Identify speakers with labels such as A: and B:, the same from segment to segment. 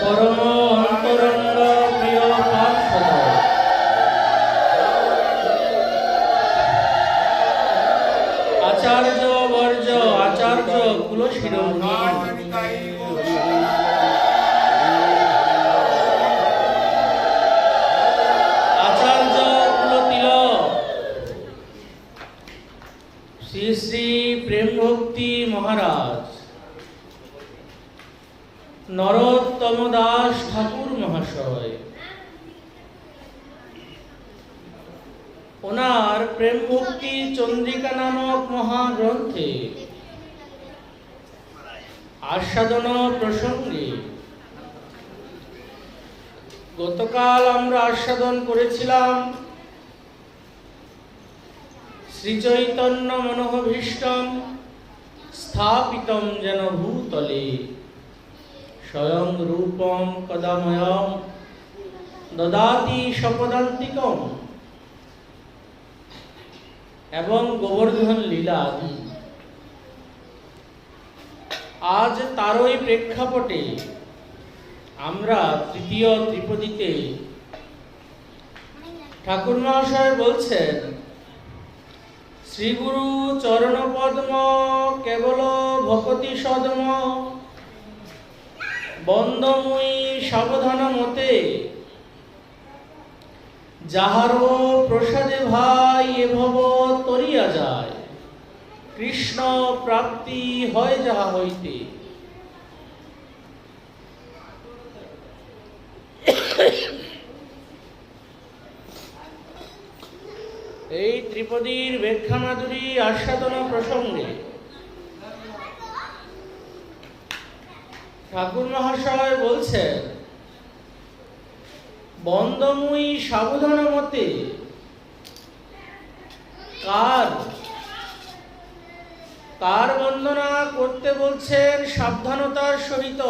A: পরম অন্তরঙ্গ প্রিয় পার্শ্বদ আচার্য বর্জ আচার্য কুলশিরোমণি আচার্য কুলতিলক শ্রী শ্রী প্রেম ভক্তি মহারাজ নরোত্তম দাস ঠাকুর মহাশয়, ওনার প্রেম ভক্তি চন্দ্রিকা নামক মহাগ্রন্থে আস্বাদন প্রসঙ্গে গতকাল আমরা আস্বাদন করেছিলাম শ্রীচৈতন্য মনোভীষ্টম স্থাপিতম যেন ভূতলে স্বয়ং রূপম কদাময়ম দদাতি সপদান্তিকম এবং গোবর্ধন লীলা আদি। আজ তারই প্রেক্ষাপটে আমরা তৃতীয় ত্রিপদীতে ঠাকুর মহাশয় বলছেন, শ্রীগুরু চরণপদ্ম কেবল ভকতি সদম বন্দমুই সাবধান মতে যাহারো প্রসাদে ভাই এভব তরিয়া যায় কৃষ্ণ প্রাপ্তি হয় যাহা হইতে। এই ত্রিপদীর ব্যাখ্যা মাধুরী আস্বাদন প্রসঙ্গে ঠাকুর মহাশয় বলছেন, বন্দমুই সাবধান মতে কার বন্দনা করতে বলছেন? সাবধানতার সহিত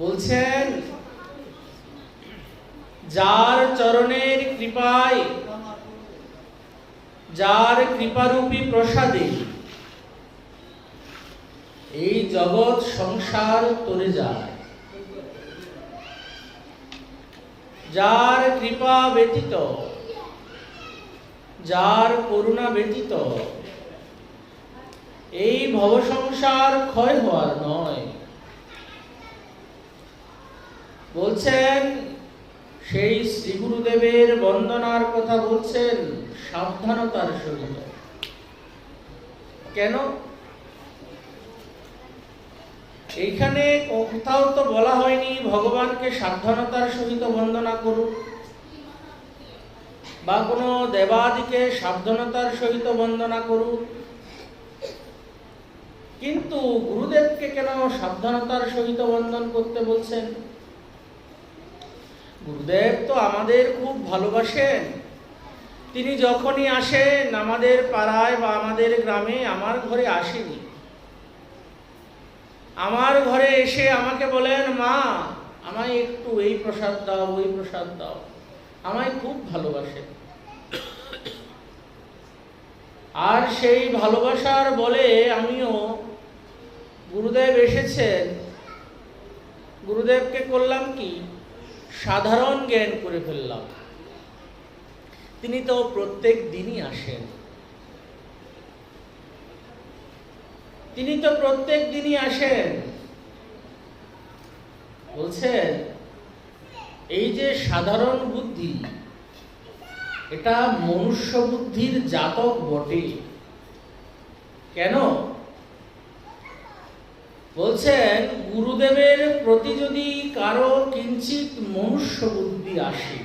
A: বলছেন, যার চরণের কৃপায়, যার কৃপারূপী প্রসাদে এই জগৎ সংসার তরে যায়, যার কৃপা ব্যতীত, যার করুণা ব্যতীত এই ভব সংসার ক্ষয় হওয়ার নয়। বলছেন সেই শ্রী গুরুদেবের বন্দনার কথা বলছেন সাবধানতার সহিত। কেন? এইখানে কোথাও তো বলা হয়নি ভগবানকে সাবধানতার সহিত বন্দনা করুন, বা কোনো দেবাদিকে সাবধানতার সহিত বন্দনা করুন, কিন্তু গুরুদেবকে কেন সাবধানতার সহিত বন্দন করতে বলছেন? গুরুদেব তো আমাদের খুব ভালোবাসেন। তিনি যখনই আসেন আমাদের পাড়ায় বা আমাদের গ্রামে, আমার ঘরে আসেনি, আমার ঘরে এসে আমাকে বলেন, মা আমায় একটু এই প্রসাদ দাও, ওই প্রসাদ দাও। আমায় খুব ভালোবাসেন। আর সেই ভালোবাসার বলে আমিও, গুরুদেব এসেছেন, গুরুদেবকে করলাম কি, সাধারণ জ্ঞান করে ফেললাম। তিনি তো প্রত্যেক দিনই আসেন, তিনি তো প্রত্যেক দিনই আসেন। বলছেন এই যে সাধারণ বুদ্ধি, এটা মনুষ্য বুদ্ধির জাতক বটে। কেন? বলছেন গুরুদেবের প্রতি যদি কারো কিঞ্চিত মনুষ্য বুদ্ধি আসে,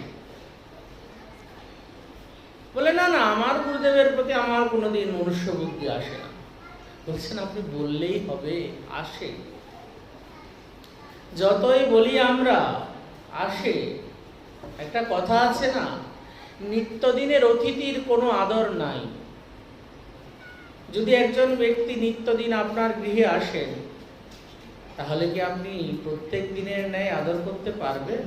A: বলে না না আমার গুরুদেবের প্রতি আমার কোনোদিন মনুষ্য বুদ্ধি আসে না। বলছেন আপনি বললেই হবে, আসে। যতই বলি আমরা, আসে। একটা কথা আছে না, নিত্যদিনের অতিথির কোনো আদর নাই। যদি একজন ব্যক্তি নিত্যদিন আপনার গৃহে আসেন, তাহলে কি আপনি প্রত্যেক দিনের ন্যায় আদর করতে পারবেন?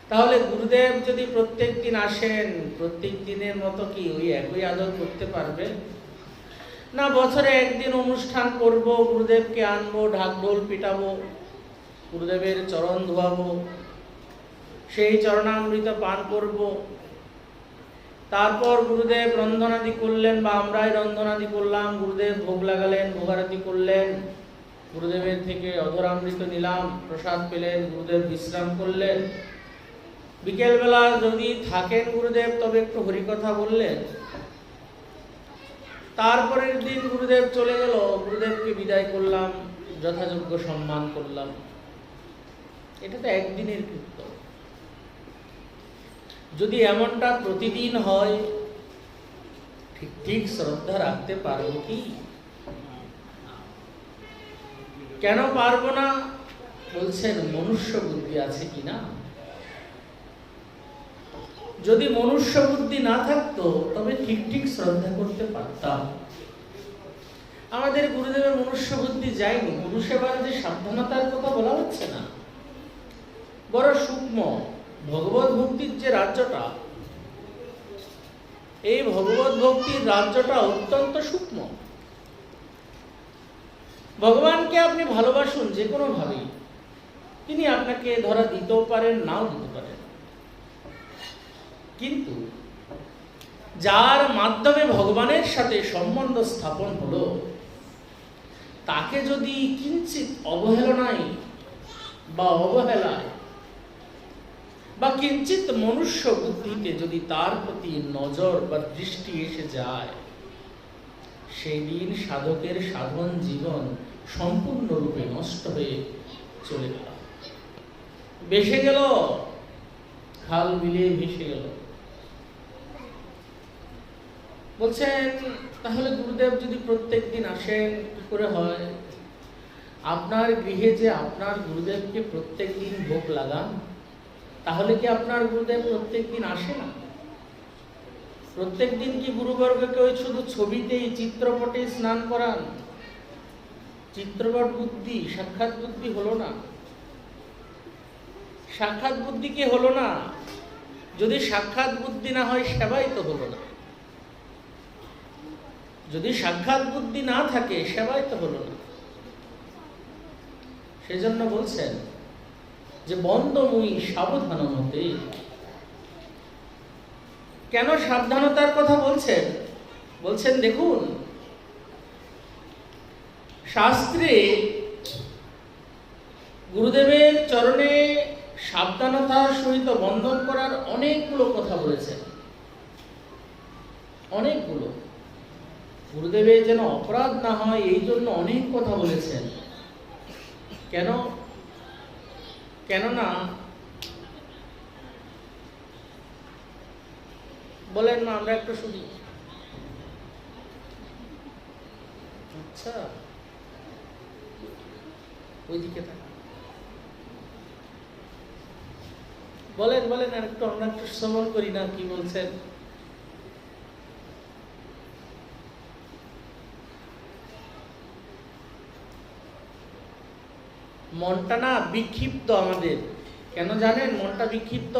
A: তাহলে গুরুদেব যদি প্রত্যেক দিন আসেন, প্রত্যেক দিনের মতো কি ওই একই আদর করতে পারবেন? না বছরে একদিন অনুষ্ঠান করব, গুরুদেবকে আনবো, ঢাকঢোল পিটাবো, গুরুদেবের চরণ ধোয়াবো, সেই চরণামৃত পান করব, তারপর গুরুদেব রন্ধনাদি করলেন বা আমরাই রন্ধনাদি করলাম, গুরুদেব ভোগ লাগালেন, ভোগারতি করলেন, গুরুদেবের থেকে অধরামৃত নিলাম, প্রসাদ পেলেন, গুরুদেব বিশ্রাম করলেন, বিকেলবেলা যদি থাকেন গুরুদেব তবে একটু হরিকথা বললেন, তারপরের দিন গুরুদেব চলে গেল, গুরুদেবকে বিদায় করলাম, যথাযোগ্য সম্মান করলাম। এটা তো একদিনের কৃত্য। যদি এমনটা প্রতিদিন হয়, ঠিক ঠিক শ্রদ্ধা রাখতে পারবো কি? কেন পারবো না? বলছেন মনুষ্য বুদ্ধি আছে কিনা। যদি মনুষ্য বুদ্ধি না থাকতো তবে ঠিক ঠিক শ্রদ্ধা করতে পারতাম। আমাদের গুরুদেবের মনুষ্য বুদ্ধি যায়নি। গুরু সেবার যে সাবধানতার কথা বলা হচ্ছে না, বড় সূক্ষ্ম। ভগবত ভক্তির যে রাজ্যটা, এই ভগবত ভক্তির রাজ্যটা অত্যন্ত সূক্ষ্ম। ভগবানকে আপনি ভালোবাসুন যে কোনো ভাবেই, তিনি আপনাকে ধরা দিতেও পারেন, নাও দিতে পারেন, কিন্তু যার মাধ্যমে ভগবানের সাথে সম্বন্ধ স্থাপন হলো, তাকে যদি কিঞ্চিত অবহেলনায় বা অবহেলায় বা কিঞ্চিত মনুষ্য বুদ্ধিতে যদি তার প্রতি নজর বা দৃষ্টি এসে যায়, সেই দিন সাধকের সাধন জীবন সম্পূর্ণরূপে নষ্ট হয়ে চলে গেল, ভেসে গেল, খাল বিলে ভেসে গেল। বলছেন তাহলে গুরুদেব যদি প্রত্যেক দিন আসেন কি করে হয়? আপনার গৃহে যে আপনার গুরুদেবকে প্রত্যেক দিন ভোগ লাগান, তাহলে কি আপনার গুরুদেব প্রত্যেক দিন আসে না? প্রত্যেক দিন কি গুরুবর্গকে ওই শুধু ছবিতেই, চিত্রপটে স্নান করান? চিত্রপট বুদ্ধি, সাক্ষাৎ বুদ্ধি হলো না। সাক্ষাৎ বুদ্ধি কি হলো না? যদি সাক্ষাৎ বুদ্ধি না হয়, সেবাই তো হলো না। যদি সাক্ষাৎ বুদ্ধি না থাকে, সেবাই তো হলো না। সেজন্য বলছেন যে বন্দময়ী সাবধান মতে। কেন সাবধানতার কথা বলছেন? বলছেন দেখুন, শাস্ত্রে গুরুদেবের চরণে সাবধানতার সহিত বন্ধন করার অনেকগুলো কথা বলেছেন, অনেকগুলো। গুরুদেবের যেন অপরাধ না হয় এই জন্য অনেক কথা বলেছেন। কেন? কেননা বলেন না, আমরা একটু শুনি। আচ্ছা, ওইদিকে থাকা বলেন বলেন, আর একটু আমরা একটু শ্রবণ করি না, কি বলছেন। মনটা না বিক্ষিপ্ত আমাদের। কেন জানেন মনটা বিক্ষিপ্ত?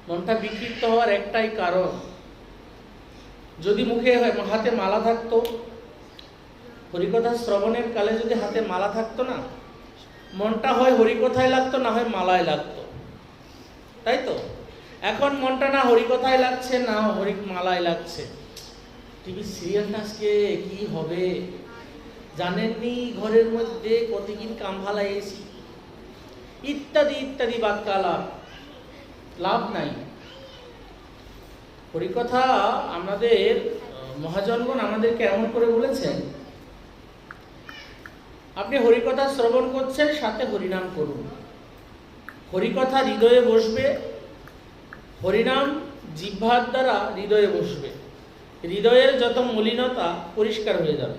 A: মনটা বিক্ষিপ্ত হওয়ার একটাই কারণ, যদি মুখে হাতে মালা থাকতো, হরিকথা শ্রবণের কালে যদি হাতে মালা থাকতো না, মনটা হয় হরিকথায় লাগতো, না হয় মালায় লাগতো, তাই তো? এখন মনটা না হরিকথায় লাগছে, না মালায় লাগছে। টিভি সিরিয়ালটা আজকে কি হবে জানেননি, ঘরের মধ্যে কতদিন কামভালা এসি ইত্যাদি ইত্যাদি বাক্যালাপ, লাভ নাই। হরিকথা আমাদের মহাজনগণ আমাদেরকে এমন করে বলেছেন, আপনি হরিকথা শ্রবণ করছেন, সাথে হরিনাম করুন। হরিকথা হৃদয়ে বসবে, হরিনাম জিহ্বার দ্বারা হৃদয়ে বসবে, হৃদয়ের যত মলিনতা পরিষ্কার হয়ে যাবে।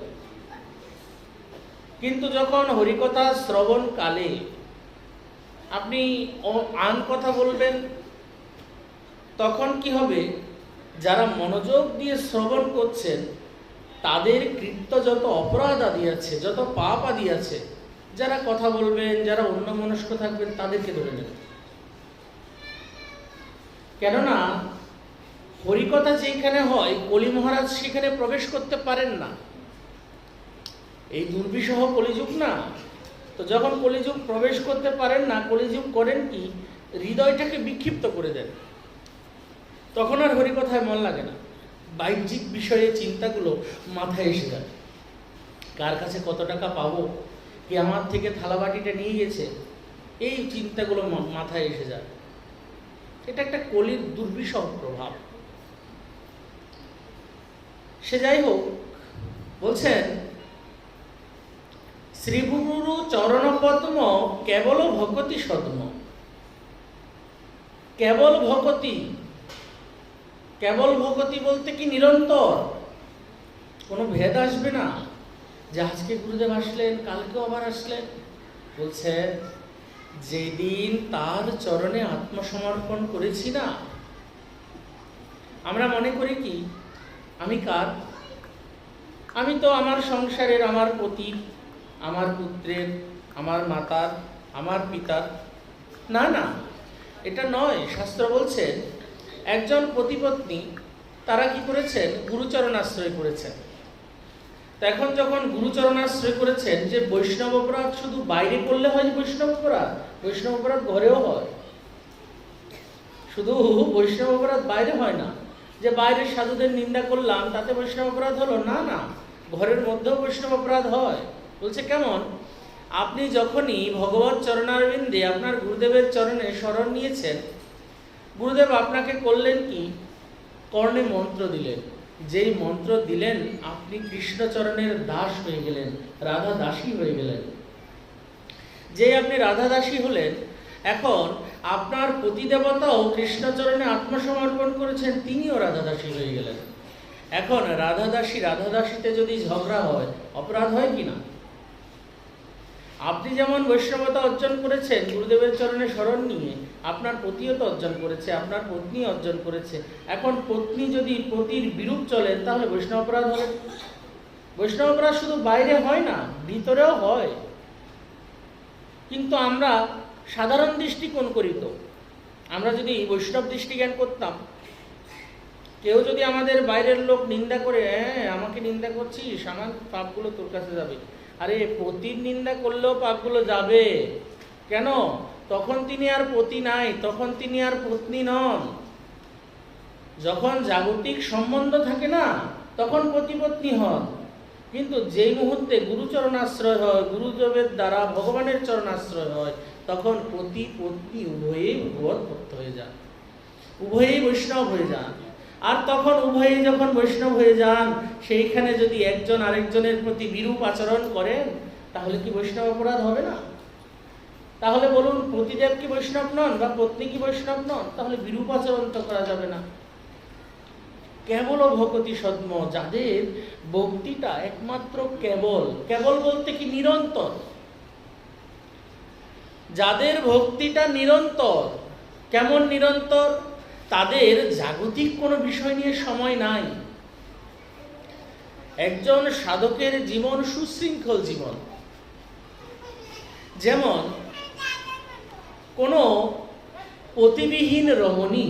A: কিন্তু যখন হরিকথা শ্রবণ কালে আপনি আন কথা বলবেন, তখন কি হবে? যারা মনোযোগ দিয়ে শ্রবণ করছেন, তাদের কৃত্য যত অপরাধ আদি আছে, যত পাপ আদি আছে, যারা কথা বলবেন, যারা অন্যমনস্ক থাকবেন, তাদেরকে ধরে নেবেন। কেননা হরিকথা যেখানে হয়, কলি মহারাজ সেখানে প্রবেশ করতে পারেন না। এই দুর্বিষহ কলিযুগ না। তো যখন কলিযুগ প্রবেশ করতে পারেন না, কলিযুগ করেন কি, হৃদয়টাকে বিক্ষিপ্ত করে দেন। তখন আর হরিকথায় মন লাগে না, বাহ্যিক বিষয়ে চিন্তাগুলো মাথায় এসে যায়। কার কাছে কত টাকা পাবো, কে আমার থেকে থালাবাটিটা নিয়ে গেছে, এই চিন্তাগুলো মাথায় এসে যায়। এটা একটা কলির দুর্বিষহ প্রভাব। সে যাই হোক, বলছেন শ্রীগুরু চরণ পদ্ম কেবল ভকতি সদ্ম। কেবল ভকতি, কেবল ভকতি বলতে কি নিরন্তর, কোনো ভেদ আসবে না যে আজকে গুরুদেব আসলেন কালকেও আবার আসলেন। বলছেন যেদিন তার চরণে আত্মসমর্পণ করেছি না, আমরা মনে করি কি আমি কার, আমি তো আমার সংসারের, আমার পতির, আমার পুত্রের, আমার মাতার, আমার পিতার। না না, এটা নয়। শাস্ত্র বলছেন একজন পতিপত্নী তারা কি করেছেন, গুরুচরণ আশ্রয় করেছেন। তো এখন যখন গুরুচরণ আশ্রয় করেছেন, যে বৈষ্ণব অপরাধ শুধু বাইরে করলে হয় যে বৈষ্ণব অপরাধ, বৈষ্ণব অপরাধ ঘরেও হয়। শুধু বৈষ্ণব অপরাধ বাইরে হয় না, যে বাইরের সাধুদের নিন্দা করলাম তাতে বৈষ্ণব অপরাধ হলো না। না, ঘরের মধ্যেও বৈষ্ণব অপরাধ হয়। বলছে কেমন, আপনি যখনই ভগবত চরণারবিন্দে আপনার গুরুদেবের চরণে শরণ নিয়েছেন, গুরুদেব আপনাকে করলেন কি, কর্ণে মন্ত্র দিলেন। যেই মন্ত্র দিলেন আপনি কৃষ্ণচরণের দাস হয়ে গেলেন, রাধা দাসী হয়ে গেলেন। যেই আপনি রাধা দাসী হলেন, এখন আপনার পতিদেবতাও কৃষ্ণচরণে আত্মসমর্পণ করেছেন, তিনিও রাধা দাসী হয়ে গেলেন। এখন রাধা দাসীতে যদি ঝগড়া হয়, অপরাধ হয় কি না? আপনি যেমন বৈষ্ণবতা অর্জন করেছেন গুরুদেবের চরণে শরণ নিয়ে, আপনার পতিও তো অর্জন করেছে, আপনার পত্নী অর্জন করেছে। এখন পত্নী যদি পতির বিরূপ চলেন, তাহলে বৈষ্ণব অপরাধ হবে। বৈষ্ণব অপরাধ শুধু বাইরে হয় না, ভিতরেও হয়। কিন্তু আমরা সাধারণ দৃষ্টিকোণ করি। তো আমরা যদি বৈষ্ণব দৃষ্টিজ্ঞান করতাম, কেউ যদি আমাদের বাইরের লোক নিন্দা করে, হ্যাঁ আমাকে নিন্দা করছিস, আমার পাপগুলো তোর কাছে যাবে। আরে পতির নিন্দা করলেও পাপগুলো যাবে। কেন? তখন তিনি আর পতি নাই, তখন তিনি আর পত্নী নন। যখন জাগতিক সম্বন্ধ থাকে না, তখন পতি পত্নী হন। কিন্তু যেই মুহূর্তে গুরুচরণ আশ্রয় হয়, গুরুদেবের দ্বারা ভগবানের চরণ আশ্রয় হয়, তখন পতি পত্নী উভয়েই ভগবত ভক্ত হয়ে যান, উভয়েই বৈষ্ণব হয়ে যান। আর তখন উভয়েই যখন বৈষ্ণব হয়ে যান, সেইখানে যদি একজন আরেকজনের প্রতি বিরূপ আচরণ করেন, তাহলে কি বৈষ্ণব অপরাধ হবে না? তাহলে বলুন, পতিদেব কি বৈষ্ণব নন বা পত্নী কি বৈষ্ণব নন? তাহলে বিরূপ আচরণ তো করা যাবে না। কেবল ভকতি সদ্ম, যাদের ভক্তিটা একমাত্র কেবল, কেবল বলতে কি নিরন্তর, যাদের ভক্তিটা নিরন্তর। কেমন নিরন্তর? তাদের জাগতিক কোনো বিষয় নিয়ে সময় নাই। একজন সাধকের জীবন সুশৃঙ্খল জীবন। যেমন কোনো পতিবিহীন রমণী,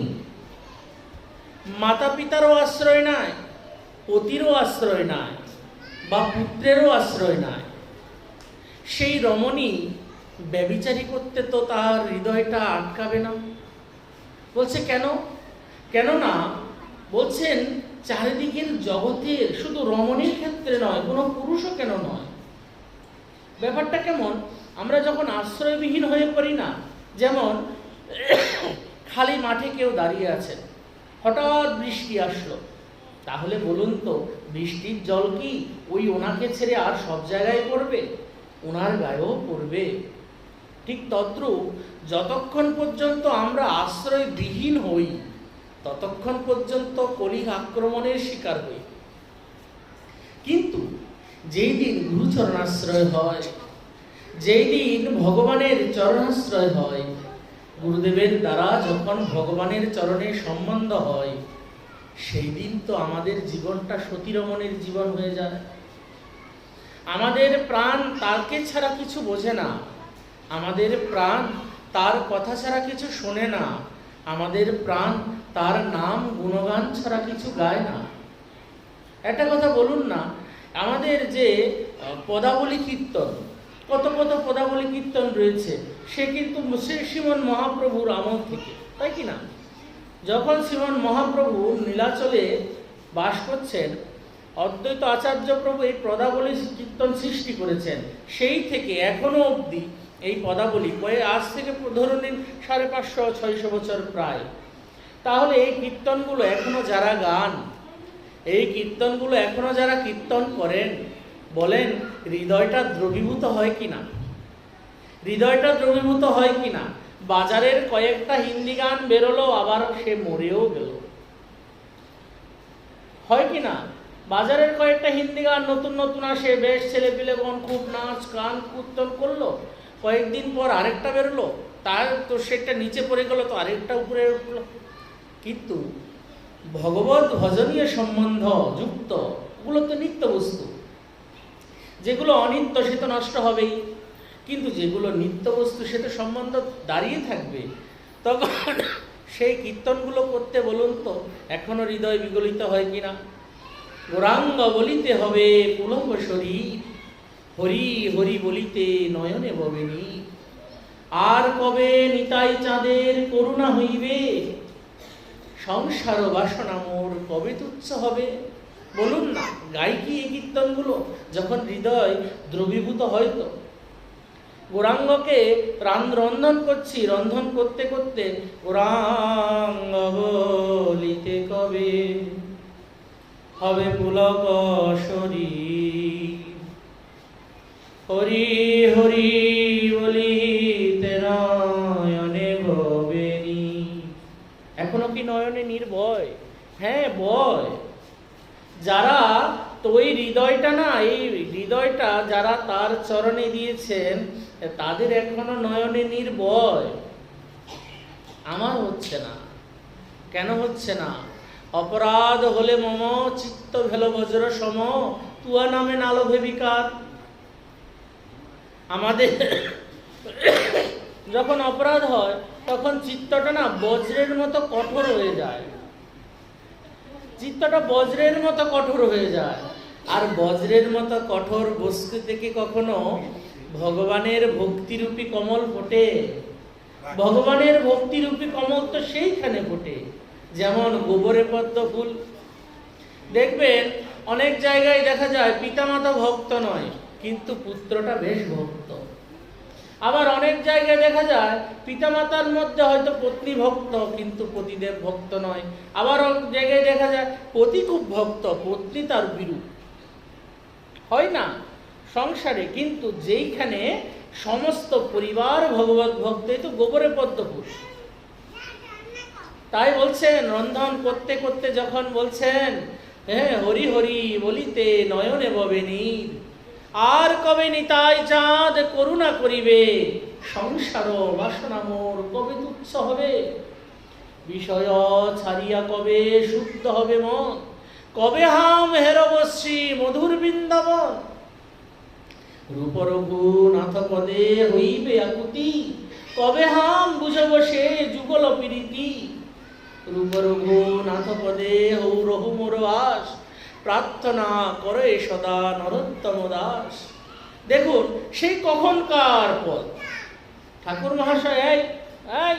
A: মাতা পিতারও আশ্রয় নাই, পতিরও আশ্রয় নাই, বা পুত্রেরও আশ্রয় নাই, সেই রমণী ব্যভিচারী করতে তো তার হৃদয়টা আটকাবে না। বলছে কেন? কেননা বলছেন চারিদিকের জগতের, শুধু রমণীর ক্ষেত্রে নয়, কোনো পুরুষও কেন নয়। ব্যাপারটা কেমন? আমরা যখন আশ্রয়বিহীন হয়ে পড়ি না, যেমন খালি মাঠে কেউ দাঁড়িয়ে আছে, হঠাৎ বৃষ্টি আসলো, তাহলে বলুন তো বৃষ্টির জল কি ওই ওনাকে ছেড়ে আর সব জায়গায় পড়বে? ওনার গায়েও পড়বে। ঠিক তদ্রূপ যতক্ষণ পর্যন্ত আমরা আশ্রয়বিহীন হই, ততক্ষণ পর্যন্ত কলির আক্রমণের শিকার হই। কিন্তু যেই দিন গুরুচরণাশ্রয় হয়, যেই দিন ভগবানের চরণাশ্রয় হয়, গুরুদেবের দ্বারা যখন ভগবানের চরণে সম্বন্ধ হয়, সেই দিন তো আমাদের জীবনটা সতীরমণের জীবন হয়ে যায়। আমাদের প্রাণ তাকে ছাড়া কিছু বোঝে না, আমাদের প্রাণ তার কথা ছাড়া কিছু শোনে না, আমাদের প্রাণ তার নাম গুণগান ছাড়া কিছু গায় না। একটা কথা বলুন না, আমাদের যে পদাবলী কীর্তন, কত কত পদাবলী কীর্তন রয়েছে, সে কিন্তু শ্রীমন মহাপ্রভুর আমল থেকে, তাই কি না? যখন শ্রীমন মহাপ্রভু নীলাচলে বাস করছেন, অদ্বৈত আচার্য প্রভু এই পদাবলী কীর্তন সৃষ্টি করেছেন, সেই থেকে এখনো অবধি এই পদাবলী আজ থেকে ধরুন 550-600 বছর প্রায়। তাহলে এই কীর্তনগুলো এখনো যারা গান, এই কীর্তনগুলো এখনো যারা কীর্তন করেন, বলেন হৃদয়টা দ্রবীভূত হয় কিনা? হৃদয়টা দ্রবীভূত হয় কিনা? বাজারের কয়েকটা হিন্দি গান বেরোলো, আবার সে মরেও গেল, হয় কিনা? বাজারের কয়েকটা হিন্দি গান নতুন নতুন আসে, বেশ ছেলেপিলেগণ খুব নাচ গান কীর্তন করলো, কয়েকদিন পর আরেকটা বেরোলো, তার তো সেটা নিচে পড়ে গেল, তো আরেকটা উপরে উঠলো। কিন্তু ভগবত ভজনীয় সম্বন্ধ যুক্ত ওগুলো তো নিত্য বস্তু। যেগুলো অনিত্য সে তো নষ্ট হবেই, কিন্তু যেগুলো নিত্য বস্তু সে তো সম্বন্ধ দাঁড়িয়ে থাকবে। তখন সেই কীর্তনগুলো করতে বলুন তো এখনো হৃদয় বিগলিত হয় কিনা? গৌরাঙ্গ বলিতে হবে পুলক শরীর, হরি হরি বলিতে নয়নে ববেনি, আর কবে নিতাই চাঁদের করুণা হইবে, সংসার বাসনা মোর কবে তুচ্ছ হবে। বলুন না, গাই কি এই কীর্তনগুলো যখন হৃদয় দ্রবীভূত হয়তো? গৌরাঙ্গকে রন্ধন করছি, রন্ধন করতে করতে গৌরাঙ্গ বলিতে কবে হবে পুলক শরীর, হরি হরি বলিতে নয়নে ভবেনি। এখনো কি নয়নে নির্ভয়? হ্যাঁ বয়। যারা তো ওই হৃদয়টা না, এই হৃদয়টা যারা তার চরণে দিয়েছেন তাদের এখনো নয়নে নির্ভয়। আমার হচ্ছে না। কেন হচ্ছে না? অপরাধ হলে মম চিত্ত ভেল বজ্র সম, তুয়া নামে নালো ভেবিকার। আমাদের যখন অপরাধ হয় তখন চিত্তটা না বজ্রের মতো কঠোর হয়ে যায়, চিত্তটা বজ্রের মতো কঠোর হয়ে যায়। আর বজ্রের মতো কঠোর বস্তু থেকে কখনো ভগবানের ভক্তিরূপী কমল ফোটে? ভগবানের ভক্তিরূপী কমল তো সেইখানে ফোটে, যেমন গোবরে পদ্ম ফুল। দেখবেন অনেক জায়গায় দেখা যায় পিতামাতা ভক্ত নয়, কিন্তু পুত্রটা বেশ ভক্ত। আবার অনেক জায়গায় দেখা যায় পিতামাতার মধ্যে হয়তো পত্নী ভক্ত, কিন্তু পতিদেব ভক্ত নয়। আবার অনেক জায়গায় দেখা যায় পতি খুব ভক্ত, পত্নী তার বিরূপ। হয় না সংসারে? কিন্তু যেইখানে সমস্ত পরিবার ভগবত ভক্ত, এই তো গোবরে পদ্ম ফুল। তাই বলছেন রন্ধন করতে করতে যখন বলছেন হ্যাঁ হরি হরি বলিতে নয়নে ববে নীর, আর কবে নিতাই চাঁদ করুণা করিবে, সংসার বাসনা মোর কবে তুচ্ছ হবে। বিষয় ছাড়িয়া কবে শুদ্ধ হবে মন, কবে হাম হেরবশ্রী মধুর বৃন্দাবন। রূপ রঘুনাথ পদে হইবে আকুতি, কবে হাম বুঝব সে যুগল প্রীতি। রূপ রঘুনাথ পদে হৌ রঘু মোর বাস, প্রার্থনা করে সদা নরোত্তম দাস। দেখুন সেই কখনকার পদ। ঠাকুর মহাশয় এই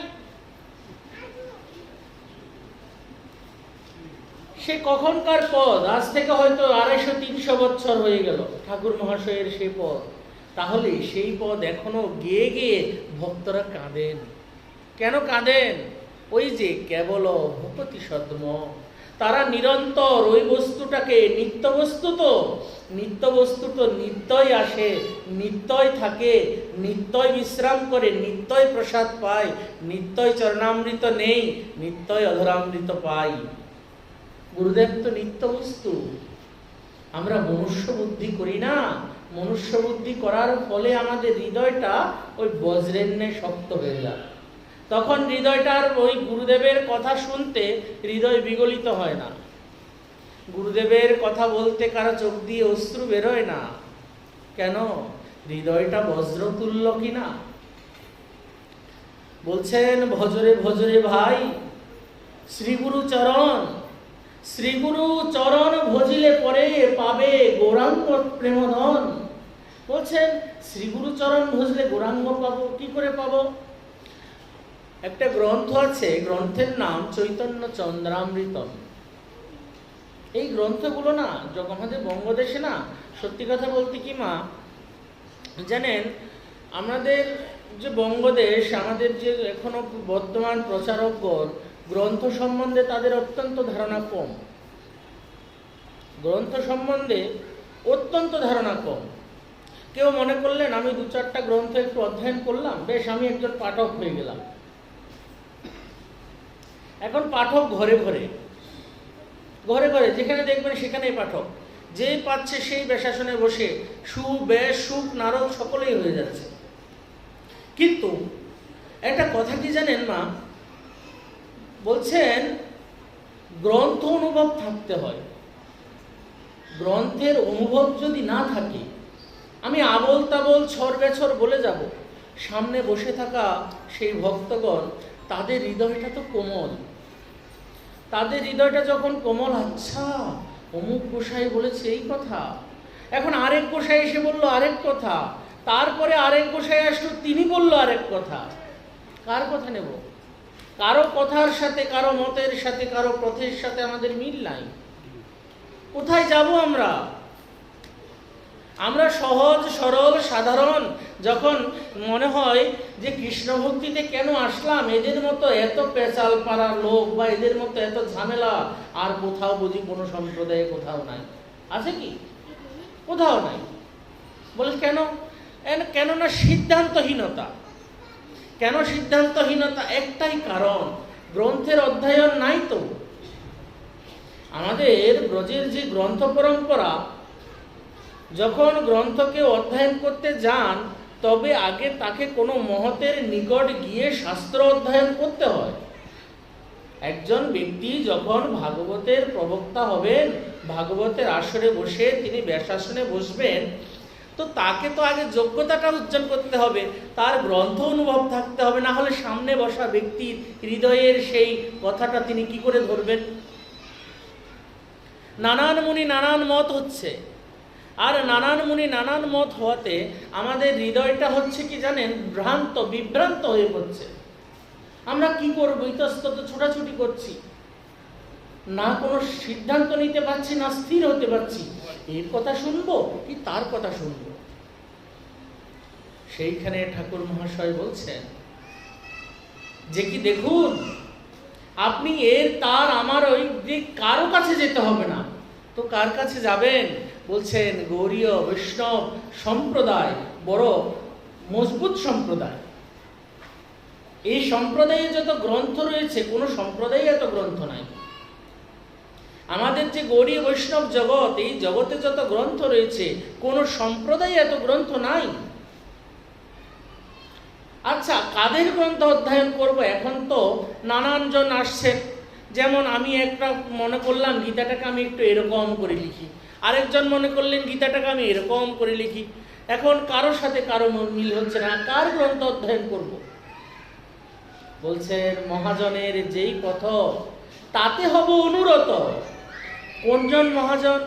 A: সে কখনকার পদ, আজ থেকে হয়তো 250-300 বছর হয়ে গেল ঠাকুর মহাশয়ের সেই পদ। তাহলে সেই পদ এখনো গেয়ে গেয়ে ভক্তরা কাঁদেন। কেন কাঁদেন? ওই যে কেবল ভূপতি সদ্ম, তারা নিরন্তর ওই বস্তুটাকে, নিত্য বস্তু তো নিত্যই আসে, নিত্যই থাকে, নিত্যই বিশ্রাম করে, নিত্যই প্রসাদ পায়, নিত্যই চরণামৃত নেই, নিত্যই অধরামৃত পাই। গুরুদেব তো নিত্য বস্তু। আমরা মনুষ্য বুদ্ধি করি না। মনুষ্য বুদ্ধি করার ফলে আমাদের হৃদয়টা ওই বজ্রের ন্যায় শক্ত হয়ে যায়। তখন হৃদয়টার ওই গুরুদেবের কথা শুনতে হৃদয় বিগলিত হয় না। গুরুদেবের কথা বলতে কারো চোখ দিয়ে অশ্রু বেরোয় না। কেন? হৃদয়টা বজ্র তুল্য কিনা। বলছেন ভজরে ভজরে ভাই শ্রীগুরু চরণ, শ্রীগুরু চরণ ভজিলে পরে পাবে গৌরাঙ্গ প্রেমধন। বলছেন শ্রীগুরু চরণ ভজলে গৌরাঙ্গ পাবো, কি করে পাবো? একটা গ্রন্থ আছে, গ্রন্থের নাম চৈতন্য চন্দ্রামৃতম। এই গ্রন্থগুলো না যখন আমাদের বঙ্গদেশে না, সত্যি কথা বলতে কি মা জানেন, আমাদের যে বঙ্গদেশ, আমাদের যে এখনো বর্তমান প্রচারকগণ, গ্রন্থ সম্বন্ধে তাদের অত্যন্ত ধারণা কম। গ্রন্থ সম্বন্ধে অত্যন্ত ধারণা কম। কেউ মনে করলেন আমি 2-4টা গ্রন্থ একটু অধ্যয়ন করলাম, বেশ আমি একজন পাঠক হয়ে গেলাম। এখন পাঠক ঘরে ঘরে ঘরে ঘরে যেখানে দেখবেন সেখানেই পাঠক, যেই পাচ্ছে সেই বেশাসনে বসে বেশ সুখ নারদ সকলেই হয়ে যাচ্ছে। কিন্তু একটা কথা কি জানেন মা, বলছেন গ্রন্থ অনুভব থাকতে হয়। গ্রন্থের অনুভব যদি না থাকে, আমি আবল তাবল ছর বেছর বলে যাব, সামনে বসে থাকা সেই ভক্তগণ তাদের হৃদয়টা তো কোমল। তাদের হৃদয়টা যখন কোমল, আচ্ছা অমুক গোসাই বলেছে এই কথা, এখন আরেক গোসাই এসে বলল আরেক কথা, তারপরে আরেক গোসাই আসলো তিনি বলল আরেক কথা, কার কথা নেব? কারো কথার সাথে, কারো মতের সাথে, কারো পথের সাথে আমাদের মিল নাই। কোথায় যাব আমরা? আমরা সহজ সরল সাধারণ যখন মনে হয় যে কৃষ্ণ ভক্তিতে কেন আসলাম, এদের মতো এত পেঁচাল পাড়ার লোক বা এদের মতো এত ঝামেলা আর কোথাও বুঝি কোনো সম্প্রদায়ে কোথাও নাই। আছে কি? কোথাও নাই। বলে কেন? কেননা সিদ্ধান্তহীনতা। কেন সিদ্ধান্তহীনতা? একটাই কারণ, গ্রন্থের অধ্যয়ন নাই তো। আমাদের ব্রজের যে গ্রন্থ পরম্পরা, যখন গ্রন্থকে অধ্যয়ন করতে যান তবে আগে তাকে কোনো মহতের নিকট গিয়ে শাস্ত্র অধ্যয়ন করতে হয়। একজন ব্যক্তি যখন ভাগবতের প্রবক্তা হবেন, ভাগবতের আসরে বসে তিনি ব্যাসাসনে বসবেন, তো তাকে তো আগে যোগ্যতাটা অর্জন করতে হবে, তার গ্রন্থ অনুভব থাকতে হবে, না হলে সামনে বসা ব্যক্তির হৃদয়ের সেই কথাটা তিনি কি করে ধরবেন? নানান মুনি নানান মত হচ্ছে, আর নানান মুনি নানান মত হওয়াতে আমাদের হৃদয়টা হচ্ছে কি জানেন, বিভ্রান্ত হয়ে পড়ছে। আমরা কি করবো, ইতস্তত ছোটাছুটি করছি, না কোনো সিদ্ধান্ত নিতে পারছি, না স্থির হতে পারছি, এর কথা শুনবো কি তার কথা শুনবো। সেইখানে ঠাকুর মহাশয় বলছেন যে কি দেখুন, আপনি এর তার আমার ওই দিক কারো কাছে যেতে হবে না, তো কার কাছে যাবেন? বলছেন গৌড়ীয় বৈষ্ণব সম্প্রদায় বড় মজবুত সম্প্রদায়। এই সম্প্রদায়ে যত গ্রন্থ রয়েছে, কোনো সম্প্রদায়ে এত গ্রন্থ নাই। আমাদের যে গৌড়ী বৈষ্ণব জগৎ, এই জগতে যত গ্রন্থ রয়েছে, কোনো সম্প্রদায়ে এত গ্রন্থ নাই। আচ্ছা, কাদের গ্রন্থ অধ্যয়ন করব? এখন তো নানান জন আসছেন, যেমন আমি একটা মনে করলাম গীতাটাকে আমি একটু এরকম করে লিখি, আরেকজন মনে করলেন গীতাটাকে আমি এরকম করে লিখি। এখন কারোর সাথে কারো মিল হচ্ছে না, কার গ্রন্থ অধ্যয়ন করব? বলছেন মহাজনের যেই পথ তাতে হব অনুরত। কোনজন মহাজন?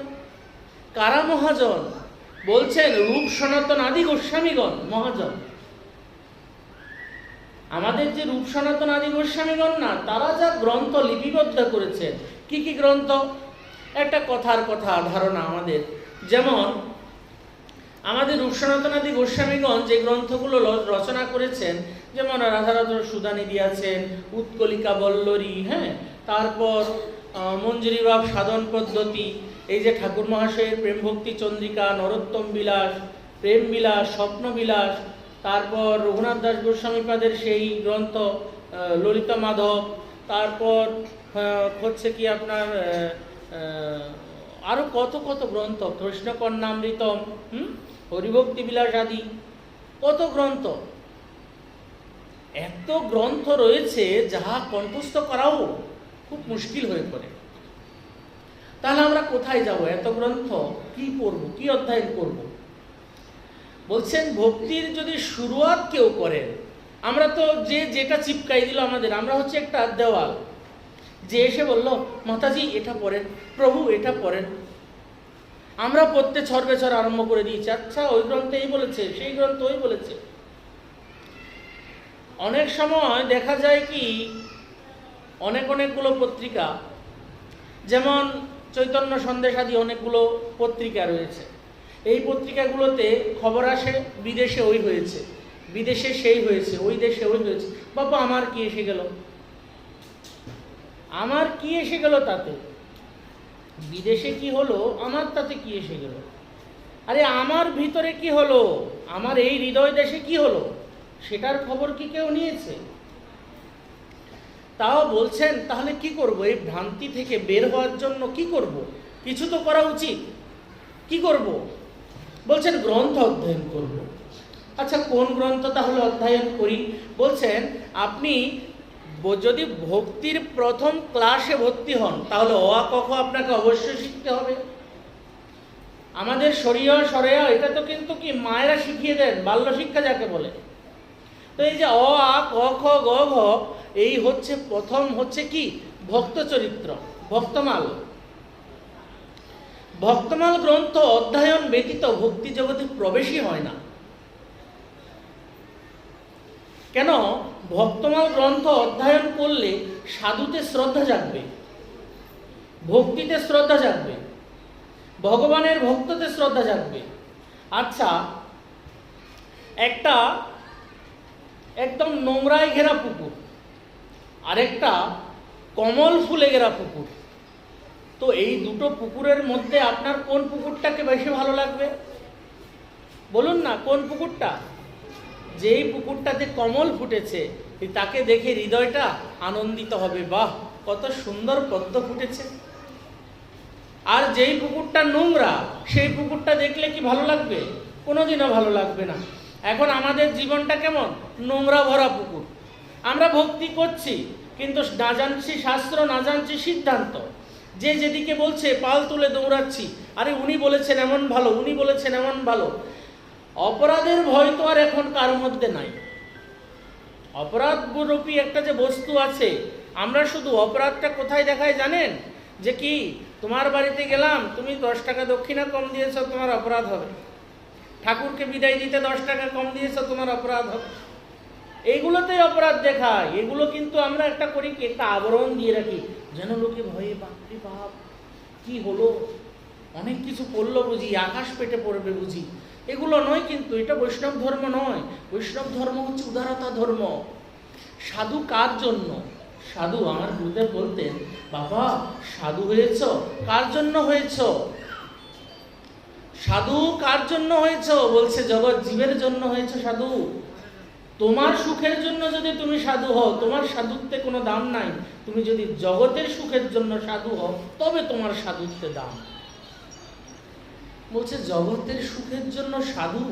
A: কারা মহাজন? বলছেন রূপ সনাতন আদি গোস্বামীগণ মহাজন। আমাদের যে রূপ সনাতন আদি গোস্বামীগণ না, তারা যা গ্রন্থ লিপিবদ্ধ করেছেন, কি কি গ্রন্থ? একটা কথার কথা ধারণা আমাদের, যেমন আমাদের রূপ সনাতন আদি গোস্বামীগণ যে গ্রন্থগুলো রচনা করেছেন, যেমন রাধারাধর সুধানিধি আছেন, উৎকলিকা বল্লরী, হ্যাঁ, তারপর মঞ্জুরিবাব সাধন পদ্ধতি, এই যে ঠাকুর মহাশয়ের প্রেম ভক্তি চন্দ্রিকা, নরোত্তম বিলাস, প্রেম বিলাস, স্বপ্ন বিলাস, তারপর রঘুনাথ দাস গোস্বামীপাদের সেই গ্রন্থ ললিতা মাধব, তারপর হচ্ছে কি আপনার আরো কত কত গ্রন্থ, কৃষ্ণকর্ণামৃতম, হরিভক্তি বিলাস আদি কত গ্রন্থ। এত গ্রন্থ রয়েছে যাহা কণ্ঠস্থ করাও খুব মুশকিল হয়ে পড়ে। তাহলে আমরা কোথায় যাব? এত গ্রন্থ কি পড়ব, কি অধ্যয়ন করব? বলছেন ভক্তির যদি শুরুয়াত কেউ করেন, আমরা তো যেটা চিপকাই দিল আমাদের, আমরা হচ্ছে একটা দেওয়াল, যে এসে বলল, মাতাজি এটা পড়েন, প্রভু এটা পড়েন। আমরা পড়তে ছড়বেছর আরম্ভ করে দিয়েছি। আচ্ছা, ওই গ্রন্থে এই বলেছে, সেই গ্রন্থ ওই বলেছে। অনেক সময় দেখা যায় কি, অনেকগুলো পত্রিকা, যেমন চৈতন্য সন্দেশ আদি অনেকগুলো পত্রিকা রয়েছে। এই পত্রিকাগুলোতে খবর আসে বিদেশে ওই হয়েছে, বিদেশে সেই হয়েছে, ওই দেশে ওই হয়েছে। বাবা, আমার কি এসে গেল? আমার কি এসে গেল তাতে? বিদেশে কি হলো, আমার তাতে কি এসে গেল? আরে আমার ভিতরে কি হলো, আমার এই হৃদয় দেশে কি হলো, সেটার খবর কি কেউ নিয়েছে? তাও বলছেন, তাহলে কি করব? এই ভ্রান্তি থেকে বের হওয়ার জন্য কি করব? কিছু তো করা উচিত। কি করব? বলছেন গ্রন্থ অধ্যয়ন করব। আচ্ছা, কোন গ্রন্থ তাহলে অধ্যয়ন করি? বলছেন, আপনি যদি ভক্তির প্রথম ক্লাসে ভর্তি হন, তাহলে অ আ ক খ আপনাকে অবশ্যই শিখতে হবে। আমাদের শরীয় সরেয়া এটা তো কিন্তু কি মায়েরা শিখিয়ে দেন, বাল্য শিক্ষা যাকে বলে। তো এই যে অ আ ক খ গ ঘ, এই হচ্ছে প্রথম, হচ্ছে কি ভক্ত চরিত্র, ভক্তমাল। ভক্তমাল গ্রন্থ অধ্যয়ন ব্যতীত ভক্তি জগতে প্রবেশই হয় না। কেন? ভক্তমাল গ্রন্থ অধ্যয়ন করলে সাধুতে শ্রদ্ধা জাগবে, ভক্তিতে শ্রদ্ধা জাগবে, ভগবানের ভক্ততে শ্রদ্ধা জাগবে। আচ্ছা, একটা একদম নোংরায় ঘেরা পুকুর, আরেকটা কমল ফুলে ঘেরা পুকুর, তো এই দুটো পুকুরের মধ্যে আপনার কোন পুকুরটাকে বেশি ভালো লাগবে? বলুন না, কোন পুকুরটা? যেই পুকুরটাতে কমল ফুটেছে, তাকে দেখে হৃদয়টা আনন্দিত হবে, বাহ কত সুন্দর পদ্ম ফুটেছে। আর যেই পুকুরটা নোংরা, সেই পুকুরটা দেখলে কি ভালো লাগবে? কোনোদিনও ভালো লাগবে না। এখন আমাদের জীবনটা কেমন? নোংরা ভরা পুকুর। আমরা ভক্তি করছি, কিন্তু না জানছি শাস্ত্র, না জানছি সিদ্ধান্ত। যে যেদিকে বলছে পাল তুলে দৌড়াচ্ছি, আরে উনি বলেছেন এমন ভালো, উনি বলেছেন এমন ভালো। অপরাধের ভয় তো আর এখন কার মধ্যে নাই। অপরাধ রূপী একটা যে বস্তু আছে, আমরা শুধু অপরাধটা কোথায় দেখায় জানেন? যে কি, তোমার বাড়িতে গেলাম, তুমি 10 টাকা দক্ষিণা কম দিয়েছ, তোমার অপরাধ হবে। ঠাকুরকে বিদায় দিতে 10 টাকা কম দিয়েছ, তোমার অপরাধ হবে। এইগুলোতেই অপরাধ দেখায়। এগুলো কিন্তু আমরা একটা করি কি, একটা আবরণ দিয়ে রাখি, যেন লোকে ভয়ে বাপরে বাপ কি হলো, অনেক কিছু পড়লো বুঝি, আকাশ পেটে পড়বে বুঝি। এগুলো নয় কিন্তু, এটা বৈষ্ণব ধর্ম নয়। বৈষ্ণব ধর্ম হচ্ছে উদারতা ধর্ম। সাধু কার জন্য? সাধু, আমার গুরুদেব বলতেন, বাবা সাধু হয়েছ কার জন্য হয়েছ? সাধু কার জন্য হয়েছ? বলছে জগৎ জীবের জন্য হয়েছ সাধু। তোমার সুখের জন্য যদি তুমি সাধু হও, তোমার সাধুত্বে কোনো দাম নাই। তুমি যদি জগতের সুখের জন্য সাধু হও, তবে তোমার সাধুত্বে দাম। বলছে জগতের সুখের জন্য সাধু?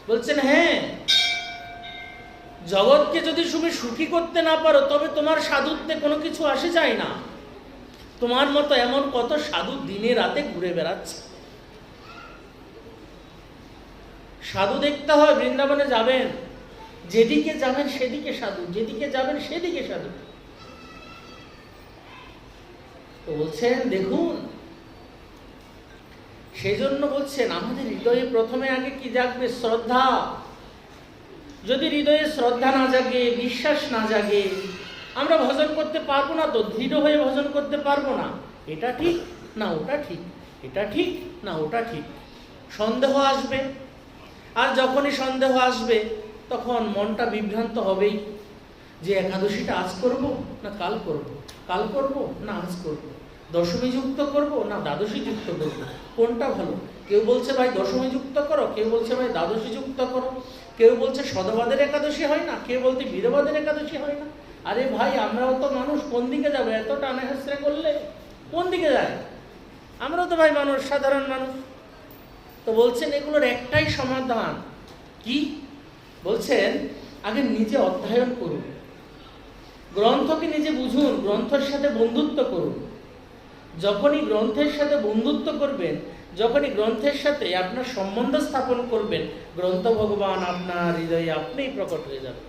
A: বলছেন হ্যাঁ, জগৎকে যদি তুমি সুখী করতে না পারো, তবে তোমার সাধুত্বে কোনো কিছু আসে যায় না। তোমার মতো এমন কত সাধু দিনে রাতে ঘুরে বেড়াচ্ছে। সাধু দেখতে হয়, বৃন্দাবনে যাবেন, যেদিকে যাবেন সেদিকে সাধু, যেদিকে যাবেন সেদিকে সাধু। তো বলছেন দেখুন, সেই জন্য বলছেন আমাদের হৃদয়ে প্রথমে আগে কি জাগবে? শ্রদ্ধা। যদি হৃদয়ে শ্রদ্ধা না জাগে, বিশ্বাস না জাগে, আমরা ভজন করতে পারবো না। তো দৃঢ় হয়ে ভজন করতে পারবো না। এটা ঠিক না ওটা ঠিক, এটা ঠিক না ওটা ঠিক, সন্দেহ আসবে। আর যখনই সন্দেহ আসবে, তখন মনটা বিভ্রান্ত হবেই, যে একাদশীটা আজ করব না কাল করব, কাল করব না আজ করব, দশমী যুক্ত করব না দ্বাদশী যুক্ত করব, কোনটা ভালো? কেউ বলছে ভাই দশমী যুক্ত করো, কেউ বলছে ভাই দ্বাদশী যুক্ত করো, কেউ বলছে সদবাদের একাদশী হয় না, কেউ বলছে বীরবাদের একাদশী হয় না। আরে ভাই, আমরাও তো মানুষ, কোন দিকে যাবো? এত টানা হেসড়ে করলে কোন দিকে যায়? আমরাও তো ভাই মানুষ, সাধারণ মানুষ। তো বলছেন এগুলোর একটাই সমাধান। কি বলছেন? আগে নিজে অধ্যয়ন করুন, গ্রন্থকে নিজে বুঝুন, গ্রন্থের সাথে বন্ধুত্ব করুন। যখনই গ্রন্থের সাথে বন্ধুত্ব করবেন, যখনই গ্রন্থের সাথে আপনার সম্বন্ধ স্থাপন করবেন, গ্রন্থ ভগবান আপনার হৃদয়ে আপনিই প্রকট হয়ে যাবে।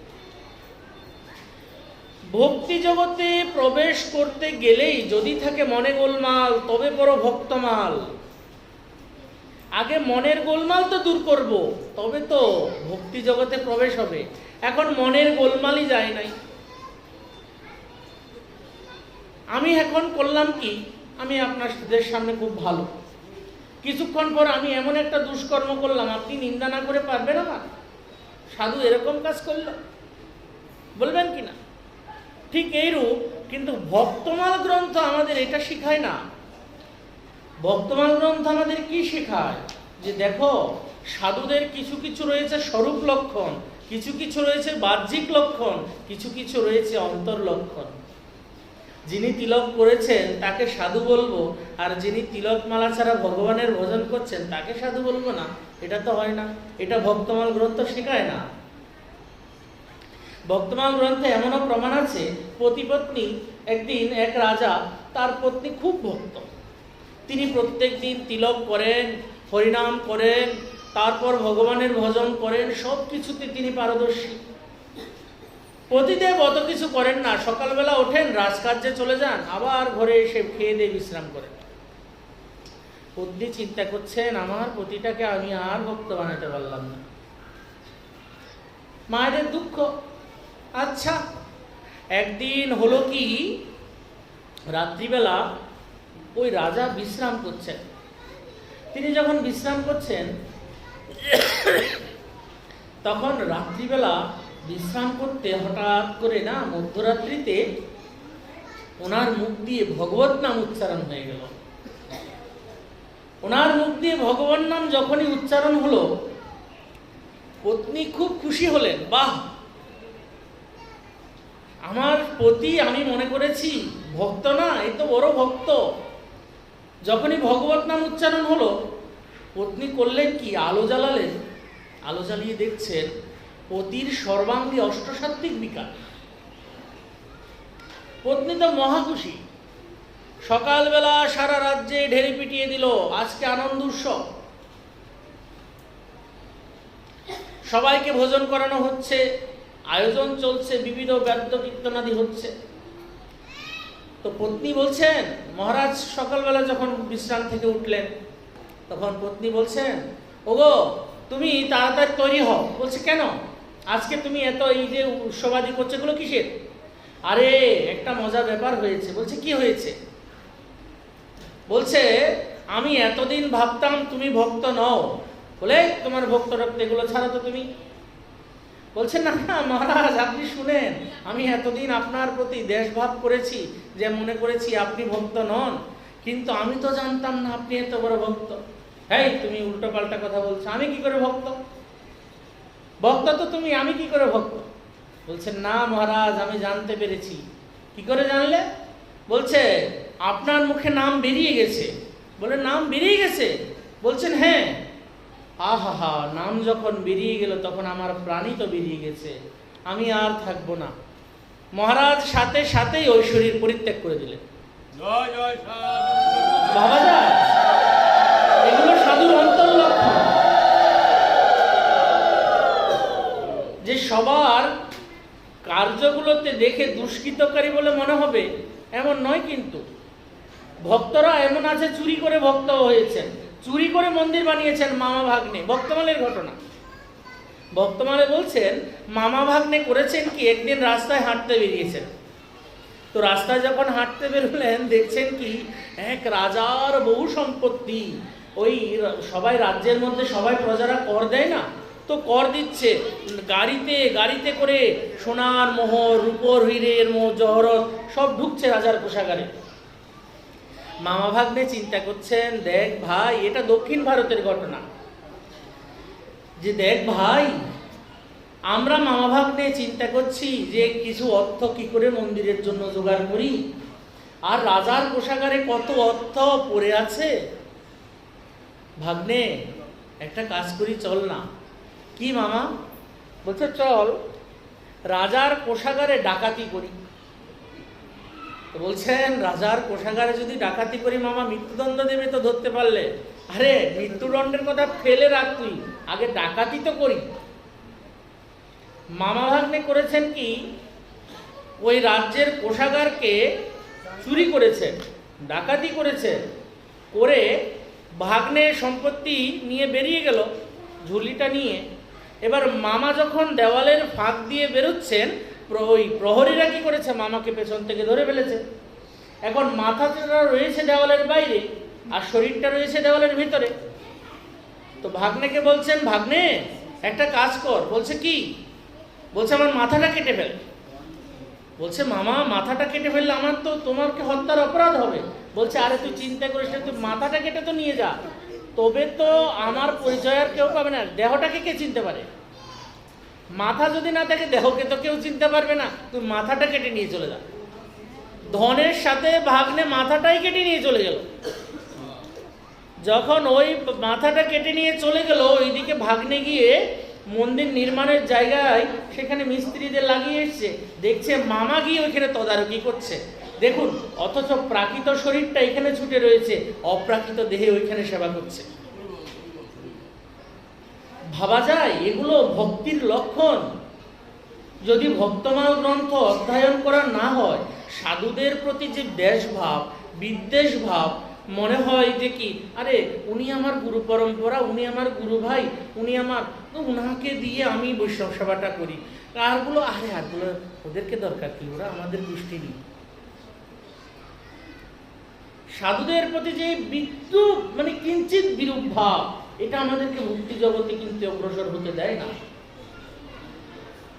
A: ভক্তি জগতে প্রবেশ করতে গেলেই যদি থাকে মনে গোলমাল, তবে বড় ভক্তমাল। আগে মনের গোলমাল তো দূর করব, তবে তো ভক্তি জগতে প্রবেশ হবে। এখন মনের গোলমালই যায় নাই। আমি এখন করলাম কি, আমি আপনাদের সামনে খুব ভালো, কিছুক্ষণ পর আমি এমন একটা দুষ্কর্ম করলাম, আপনি নিন্দা না করে পারবেন আমার? সাধু এরকম কাজ করলো, বলবেন কিনা? ঠিক এইরূপ কিন্তু ভক্তমাল গ্রন্থ আমাদের এটা শিখায় না। ভক্তমাল গ্রন্থ আমাদের কি শেখায়? যে দেখো, সাধুদের কিছু কিছু রয়েছে স্বরূপ লক্ষণ, কিছু কিছু রয়েছে বাহ্যিক লক্ষণ, কিছু কিছু রয়েছে অন্তর লক্ষণ। যিনি তিলক করেছেন তাকে সাধু বলবো, আর যিনি তিলক মালা ছাড়া ভগবানের ভজন করছেন তাকে সাধু বলবো না, এটা তো হয় না। এটা ভক্তমাল গ্রন্থ শেখায় না। ভক্তমাল গ্রন্থে এমনও প্রমাণ আছে, পতিপত্নী একদিন এক রাজা, তার পত্নী খুব ভক্ত, তিনি প্রত্যেক দিন তিলক করেন, হরিনাম করেন, তারপর ভগবানের ভজন করেন, সব কিছুতে তিনি পারদর্শী। পতিদেব অত কিছু করেন না, সকালবেলা ওঠেন, রাজকার্যে চলে যান, আবার ঘরে এসে খেয়ে দিয়ে বিশ্রাম করেন। পত্নী চিন্তা করছেন, আমার পতিটাকে আমি আর ভক্ত বানাতে পারলাম না, মায়েদের দুঃখ। আচ্ছা, একদিন হলো কি, রাত্রিবেলা ওই রাজা বিশ্রাম করছেন। তিনি যখন বিশ্রাম করছেন, তখন রাত্রিবেলা বিশ্রাম করতে হঠাৎ করে না, মধ্যরাত্রিতে ওনার মুখ দিয়ে ভগবত নাম উচ্চারণ হয়ে গেল। ওনার মুখ দিয়ে ভগবান নাম যখনই উচ্চারণ হলো, পত্নী খুব খুশি হলেন। বাহ, আমার পতি আমি মনে করেছি ভক্ত না, এই তো বড় ভক্ত। যখনই ভগবত নাম উচ্চারণ হলো, পত্নী করলেন কি, আলো জ্বালালেন। আলো জ্বালিয়ে দেখছেন পতির সর্বাঙ্গী অষ্টসাত্ত্বিক বিকার। পত্নী তো মহা খুশি, সকালবেলা সারা রাজ্যে ঢেলে পিটিয়ে দিল, আজকে আনন্দ উৎসব, সবাইকে ভোজন করানো হচ্ছে, আয়োজন চলছে, বিবিধ বাদ্য কীর্তনাদি হচ্ছে। তো পত্নী বলছেন, মহারাজ সকালবেলা যখন বিশ্রাম থেকে উঠলেন, তখন পত্নী বলছেন, ওগো তুমি তাড়াতাড়ি তৈরি হও। বলছে, কেন আজকে তুমি এত এই যে উৎসবাদি করছো, এগুলো কিসের? আরে একটা মজার ব্যাপার হয়েছে। বলছে, কি হয়েছে? বলছে, আমি এতদিন ভাবতাম তুমি ভক্ত নও, বলে তোমার ভক্ত রক্ত এগুলো ছাড়া তো তুমি। বলছেন, না না মহারাজ, আপনি শুনেন, আমি এতদিন আপনার প্রতি দেশভাব করেছি, যে মনে করেছি আপনি ভক্ত নন, কিন্তু আমি তো জানতাম না আপনি এত বড় ভক্ত। হ্যাঁ, তুমি উল্টো পাল্টা কথা বলছো, আমি কি করে ভক্ত? ভক্ত তো তুমি, আমি কি করে ভক্ত? বলছেন, না মহারাজ, আমি জানতে পেরেছি। কি করে জানলে? বলছে, আপনার মুখে নাম বেরিয়ে গেছে। বলে, নাম বেরিয়ে গেছে? বলছেন, হ্যাঁ। আহা, নাম যখন বেরিয়ে গেল তখন আমার প্রাণই তো বেরিয়ে গেছে, আমি আর থাকবো না। মহারাজ সাথে সাথেই ওই শরীর পরিত্যাগ করে দিলেন। ভাবা যায়? এগুলো সাধুর অন্তর লক্ষণ। যে সবার কার্যগুলোতে দেখে দুষ্কৃতকারী বলে মনে হবে এমন নয়, কিন্তু ভক্তরা এমন আছে চুরি করে ভক্ত হয়েছেন, চুরি করে মন্দির বানিয়েছেন মামা ভাগ্নে। ভক্তমালের ঘটনা, ভক্তমালে বলছেন, মামা ভাগ্নে করেছেন কি, একদিন রাস্তায় হাঁটতে বেরিয়েছেন। তো রাস্তায় যখন হাঁটতে বেরোলেন, দেখছেন কি, এক রাজার বহু সম্পত্তি। ওই সবাই রাজ্যের মধ্যে সবাই প্রজারা কর দেয় না, তো কর দিচ্ছে, গাড়িতে গাড়িতে করে সোনার মোহর, রূপোর হীরের জহরত সব ঢুকছে রাজার কোষাগারে। মামা ভাগ্নে চিন্তা করছেন, দেখ ভাই, এটা দক্ষিণ ভারতের ঘটনা, যে দেখ ভাই, আমরা মামা ভাগ্নে চিন্তা করছি যে কিছু অর্থ কি করে মন্দিরের জন্য জোগাড় করি, আর রাজার কোষাগারে কত অর্থ পড়ে আছে। ভাগ্নে, একটা কাজ করি, চল না। কি মামা? বলছে, চল রাজার কোষাগারে ডাকাতি করি। তো বলছেন, রাজার কোষাগারে যদি ডাকাতি করি মামা, মৃত্যুদণ্ড দেবে তো ধরতে পারলে। আরে মৃত্যুদণ্ডের কথা ফেলে রাখ, তুই আগে ডাকাতি তো করি। মামা ভাগ্নে করেছেন কি, ওই রাজ্যের কোষাগারকে চুরি করেছে, ডাকাতি করেছে, করে ভাগ্নে সম্পত্তি নিয়ে বেরিয়ে গেল ঝুলিটা নিয়ে। এবার মামা যখন দেওয়ালের ফাঁক দিয়ে বেরোচ্ছেন, ওই প্রহরীরা কি করেছে, মামাকে পেছন থেকে ধরে ফেলেছে। এখন মাথাটা রয়েছে দেওয়ালের বাইরে আর শরীরটা রয়েছে দেওয়ালের ভিতরে। তো ভাগ্নেকে বলছেন, ভাগ্নে একটা কাজ কর। বলছে কি? বলছে আমার মাথাটা কেটে ফেল। বলছে মামা মাথাটা কেটে ফেললে আমার তো তোমাকে হত্যার অপরাধ হবে। বলছে আরে তুই চিন্তা করিস না, তুই মাথাটা কেটে তো নিয়ে যা, তবে তো আমার পরিচয় আর কেউ পাবে না। দেহটাকে কে চিনতে পারে? মাথা যদি না থাকে দেহকে তো কেউ চিনতে পারবে না, তুই মাথাটা কেটে নিয়ে চলে যা। ধনের সাথে ভাগ্নে মাথাটাই কেটে নিয়ে চলে গেল। যখন ওই মাথাটা কেটে নিয়ে চলে গেল, ওইদিকে ভাগ্নে গিয়ে মন্দির নির্মাণের জায়গায় সেখানে মিস্ত্রিদের লাগিয়ে এসছে, দেখছে মামা গিয়ে ওইখানে তদারকি করছে। দেখুন, অথচ প্রাকৃত শরীরটা এখানে ছুটে রয়েছে, অপ্রাকৃত দেহে ওইখানে সেবা করছে। ভাবা যায় এগুলো ভক্তির লক্ষণ? যদি ভক্তমাল গ্রন্থ অধ্যয়ন করা না হয়, সাধুদের প্রতি যে দেশভাব, বিদ্বেষ ভাব, মনে হয় যে কি আরে উনি আমার গুরু পরম্পরা, উনি আমার গুরু ভাই, উনি আমার, উনাকে দিয়ে আমি বৈষ্ণব সেবাটা করি। আরগুলো আরগুলো ওদেরকে দরকার কি, ওরা আমাদের গোষ্ঠী নেই। সাধুদের প্রতি যে বিদ্রুপ, মানে কিঞ্চিত বিরূপ ভাব, এটা আমাদেরকে মুক্তি জগতে কিন্তু অগ্রসর হতে দেয় না।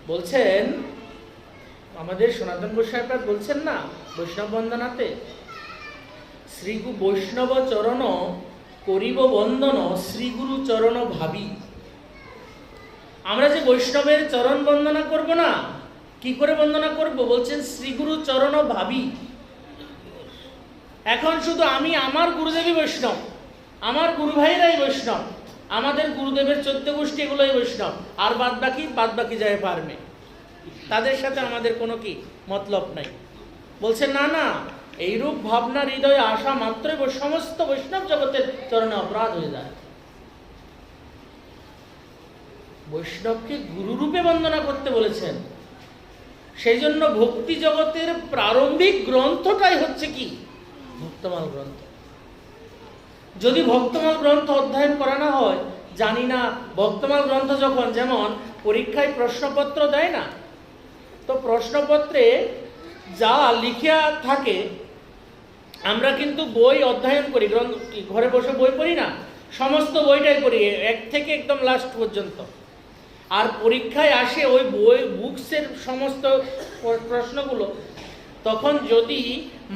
A: বলছেন আমাদের সনাতন গোস্বামীপাদ বলছেন না বৈষ্ণব বন্দনাতে, শ্রীগু বৈষ্ণব চরণ করিব বন্দন শ্রীগুরু চরণ ভাবি। আমরা যে বৈষ্ণবের চরণ বন্দনা করব না, কি করে বন্দনা করব? বলছেন শ্রীগুরু চরণ ভাবি। এখন শুধু আমি আমার গুরুদেবই বৈষ্ণব, আমার গুরু ভাইরাই বৈষ্ণব, আমাদের গুরুদেবের 14 গোষ্ঠী এগুলোই বৈষ্ণব, আর বাদ বাকি যায় পারবে, তাদের সাথে আমাদের কোনো কি মতলব নাই। বলছে না না, এইরূপ ভাবনা হৃদয়ে আসা মাত্রই সমস্ত বৈষ্ণব জগতের চরণে অপরাধ হয়ে যায়। বৈষ্ণবকে গুরুরূপে বন্দনা করতে বলেছেন। সেই জন্য ভক্তি জগতের প্রারম্ভিক গ্রন্থটাই হচ্ছে কি? ভক্তমাল গ্রন্থ। যদি ভক্তমাল গ্রন্থ অধ্যয়ন করা না হয়, জানি না ভক্তমাল গ্রন্থ যখন যেমন পরীক্ষায় প্রশ্নপত্র দেয় না, তো প্রশ্নপত্রে যা লিখিয়া থাকে, আমরা কিন্তু বই অধ্যয়ন করি, ঘরে বসে বই পড়ি না, সমস্ত বইটাই পড়ি এক থেকে একদম লাস্ট পর্যন্ত। আর পরীক্ষায় আসে ওই বই বুকসের সমস্ত প্রশ্নগুলো, তখন যদি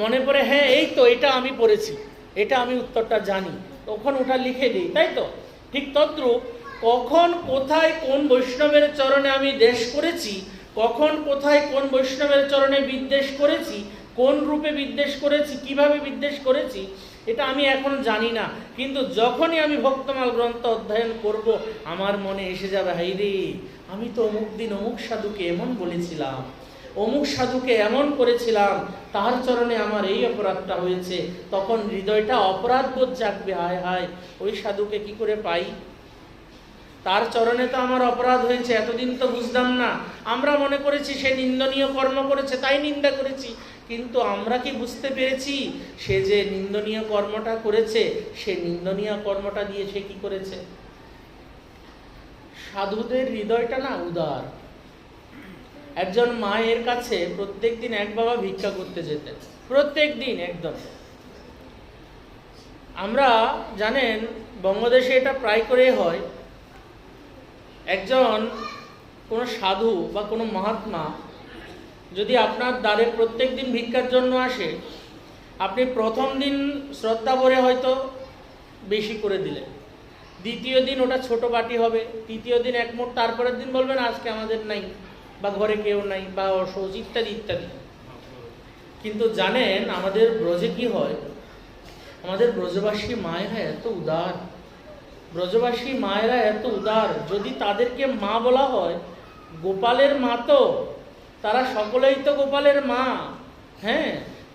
A: মনে পড়ে হ্যাঁ এই তো এটা আমি পড়েছি, এটা আমি উত্তরটা জানি, তখন ওটা লিখে দিই, তাই তো? ঠিক তদ্রূপ কখন কোথায় কোন বৈষ্ণবের চরণে আমি দেশ করেছি, কখন কোথায় কোন বৈষ্ণবের চরণে বিদ্বেষ করেছি, কোন রূপে বিদ্বেষ করেছি, কিভাবে বিদ্বেষ করেছি, এটা আমি এখন জানি না। কিন্তু যখনই আমি ভক্তমাল গ্রন্থ অধ্যয়ন করব, আমার মনে এসে যাবে হাই রে, আমি তো অমুক দিন অমুক সাধুকে এমন বলেছিলাম, অমুক সাধুকে এমন করেছিলাম, তার চরণে আমার এই অপরাধটা হয়েছে। তখন হৃদয়টা অপরাধ বোধ জাগবে, হায় হায় ওই সাধুকে কি করে পাই, তার চরণে তো আমার অপরাধ হয়েছে, এতদিন তো বুঝলাম না। আমরা মনে করেছি সে নিন্দনীয় কর্ম করেছে তাই নিন্দা করেছি, কিন্তু আমরা কি বুঝতে পেরেছি সে যে নিন্দনীয় কর্মটা করেছে, সে নিন্দনীয় কর্মটা দিয়ে সে কি করেছে? সাধুদের হৃদয়টা না উদার। একজন মায়ের কাছে প্রত্যেকদিন এক বাবা ভিক্ষা করতে যেতেন, প্রত্যেক দিন একদম। আমরা জানেন বঙ্গদেশে এটা প্রায় করে হয়, একজন কোনো সাধু বা কোনো মহাত্মা যদি আপনার দ্বারে প্রত্যেক দিন ভিক্ষার জন্য আসে, আপনি প্রথম দিন শ্রদ্ধা ভরে হয়তো বেশি করে দিলেন, দ্বিতীয় দিন ওটা ছোট বাটি হবে, তৃতীয় দিন এক মুঠ, তারপরের দিন বলবেন আজকে আমাদের নাই বা ঘরে কেউ নাই বা অসৌচ ইত্যাদি ইত্যাদি। কিন্তু জানেন আমাদের ব্রজে কি হয়? আমাদের ব্রজবাসী মায়েরা এত উদার, ব্রজবাসী মায়েরা এত উদার, যদি তাদেরকে মা বলা হয়, গোপালের মা তো, তারা সকলেই তো গোপালের মা, হ্যাঁ,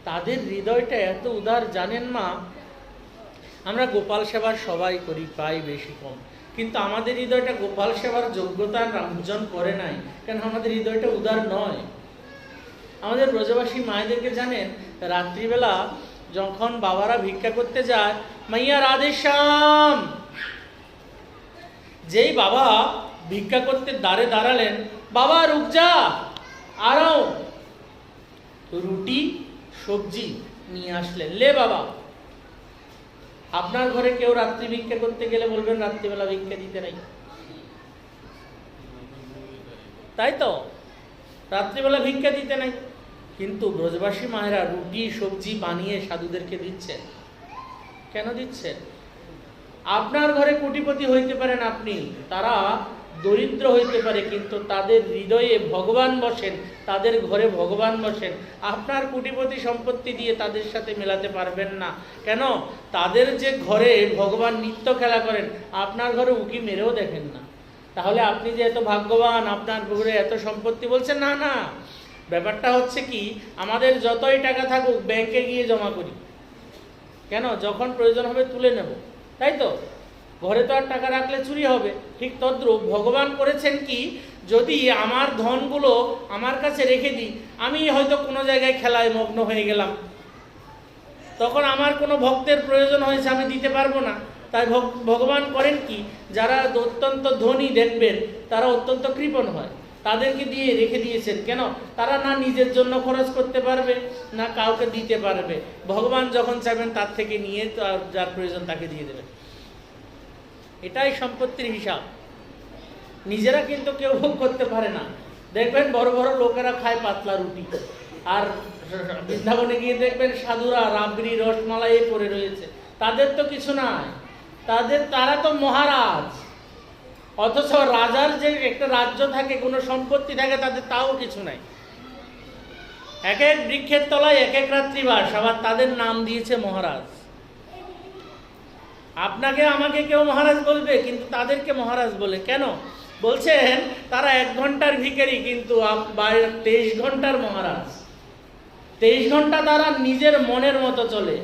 A: তাদের হৃদয়টা এত উদার। জানেন মা, আমরা গোপাল সেবার সবাই করি, পাই বেশি কম, কিন্তু আমাদের হৃদয়টা গোপাল সেবার যোগ্যতা অর্জন করে নাই, কেন আমাদের হৃদয়টা উদার নয়। আমাদের ব্রজবাসী মায়েদেরকে জানেন, রাত্রিবেলা যখন বাবারা ভিক্ষা করতে যায়, মাইয়া রাধেশ্যাম, যেই বাবা ভিক্ষা করতে দ্বারে দাঁড়ালেন, বাবা রুক যা, আরাও, রুটি সবজি নিয়ে আসলেন, লে বাবা। আপনার ঘরে কেউ রাত্রি ভিক্ষা করতে গেলে বলবেন রাত্রিবেলা ভিক্ষা দিতে নাই, তাই তো, রাত্রিবেলা ভিক্ষা দিতে নাই। কিন্তু ব্রজবাসী মায়েরা রুটি সবজি বানিয়ে সাধুদেরকে দিচ্ছেন। কেন দিচ্ছেন? আপনার ঘরে কোটিপতি হইতে পারেন আপনি, তারা দরিদ্র হইতে পারে, কিন্তু তাদের হৃদয়ে ভগবান বসেন, তাদের ঘরে ভগবান বসেন। আপনার কোটিপতি সম্পত্তি দিয়ে তাদের সাথে মেলাতে পারবেন না। কেন? তাদের যে ঘরে ভগবান নিত্য খেলা করেন, আপনার ঘরে উকি মেরেও দেখেন না। তাহলে আপনি যে এত ভাগ্যবান, আপনার ঘরে এত সম্পত্তি, বলছেন না না। ব্যাপারটা হচ্ছে কি, আমাদের যতই টাকা থাকুক ব্যাংকে গিয়ে জমা করি। কেন? যখন প্রয়োজন হবে তুলে নেব, তাই তো। ঘরে তো আর টাকা রাখলে চুরি হবে। ঠিক তদ্রূপ ভগবান করেছেন কি, যদি আমার ধনগুলো আমার কাছে রেখে দিই, আমি হয়তো কোনো জায়গায় খেলায় মগ্ন হয়ে গেলাম, তখন আমার কোনো ভক্তের প্রয়োজন হয়েছে, আমি দিতে পারবো না। তাই ভগবান করেন কি, যারা অত্যন্ত ধনী দেখবেন তারা অত্যন্ত কৃপণ হয়, তাদেরকে দিয়ে রেখে দিয়েছেন। কেন? তারা না নিজের জন্য খরচ করতে পারবে, না কাউকে দিতে পারবে। ভগবান যখন চাইবেন তার থেকে নিয়ে যার প্রয়োজন তাকে দিয়ে দেবেন। এটাই সম্পত্তির হিসাব। নিজেরা কিন্তু কেউ ভোগ করতে পারে না। দেখবেন বড় বড় লোকেরা খায় পাতলা রুটি, আর বৃন্দাবনে গিয়ে দেখবেন সাধুরা রাবড়ি রসমালাই পরে রয়েছে, তাদের তো কিছু নাই, তারা তো মহারাজ। অথচ রাজার যে একটা রাজ্য থাকে, কোনো সম্পত্তি থাকে, তাদের তাও কিছু নাই। এক এক বৃক্ষের তলায় এক এক রাত্রিবাস, আবার তাদের নাম দিয়েছে মহারাজ। আপনাকে আমাকে কেউ মহারাজ বলবে, কিন্তু তাদেরকে মহারাজ বলে। কেন? বলছেন তারা 1 ঘন্টার ভিখারি, কিন্তু 23 ঘন্টার মহারাজ। 23 ঘন্টা তারা নিজের মনের মতো চলে,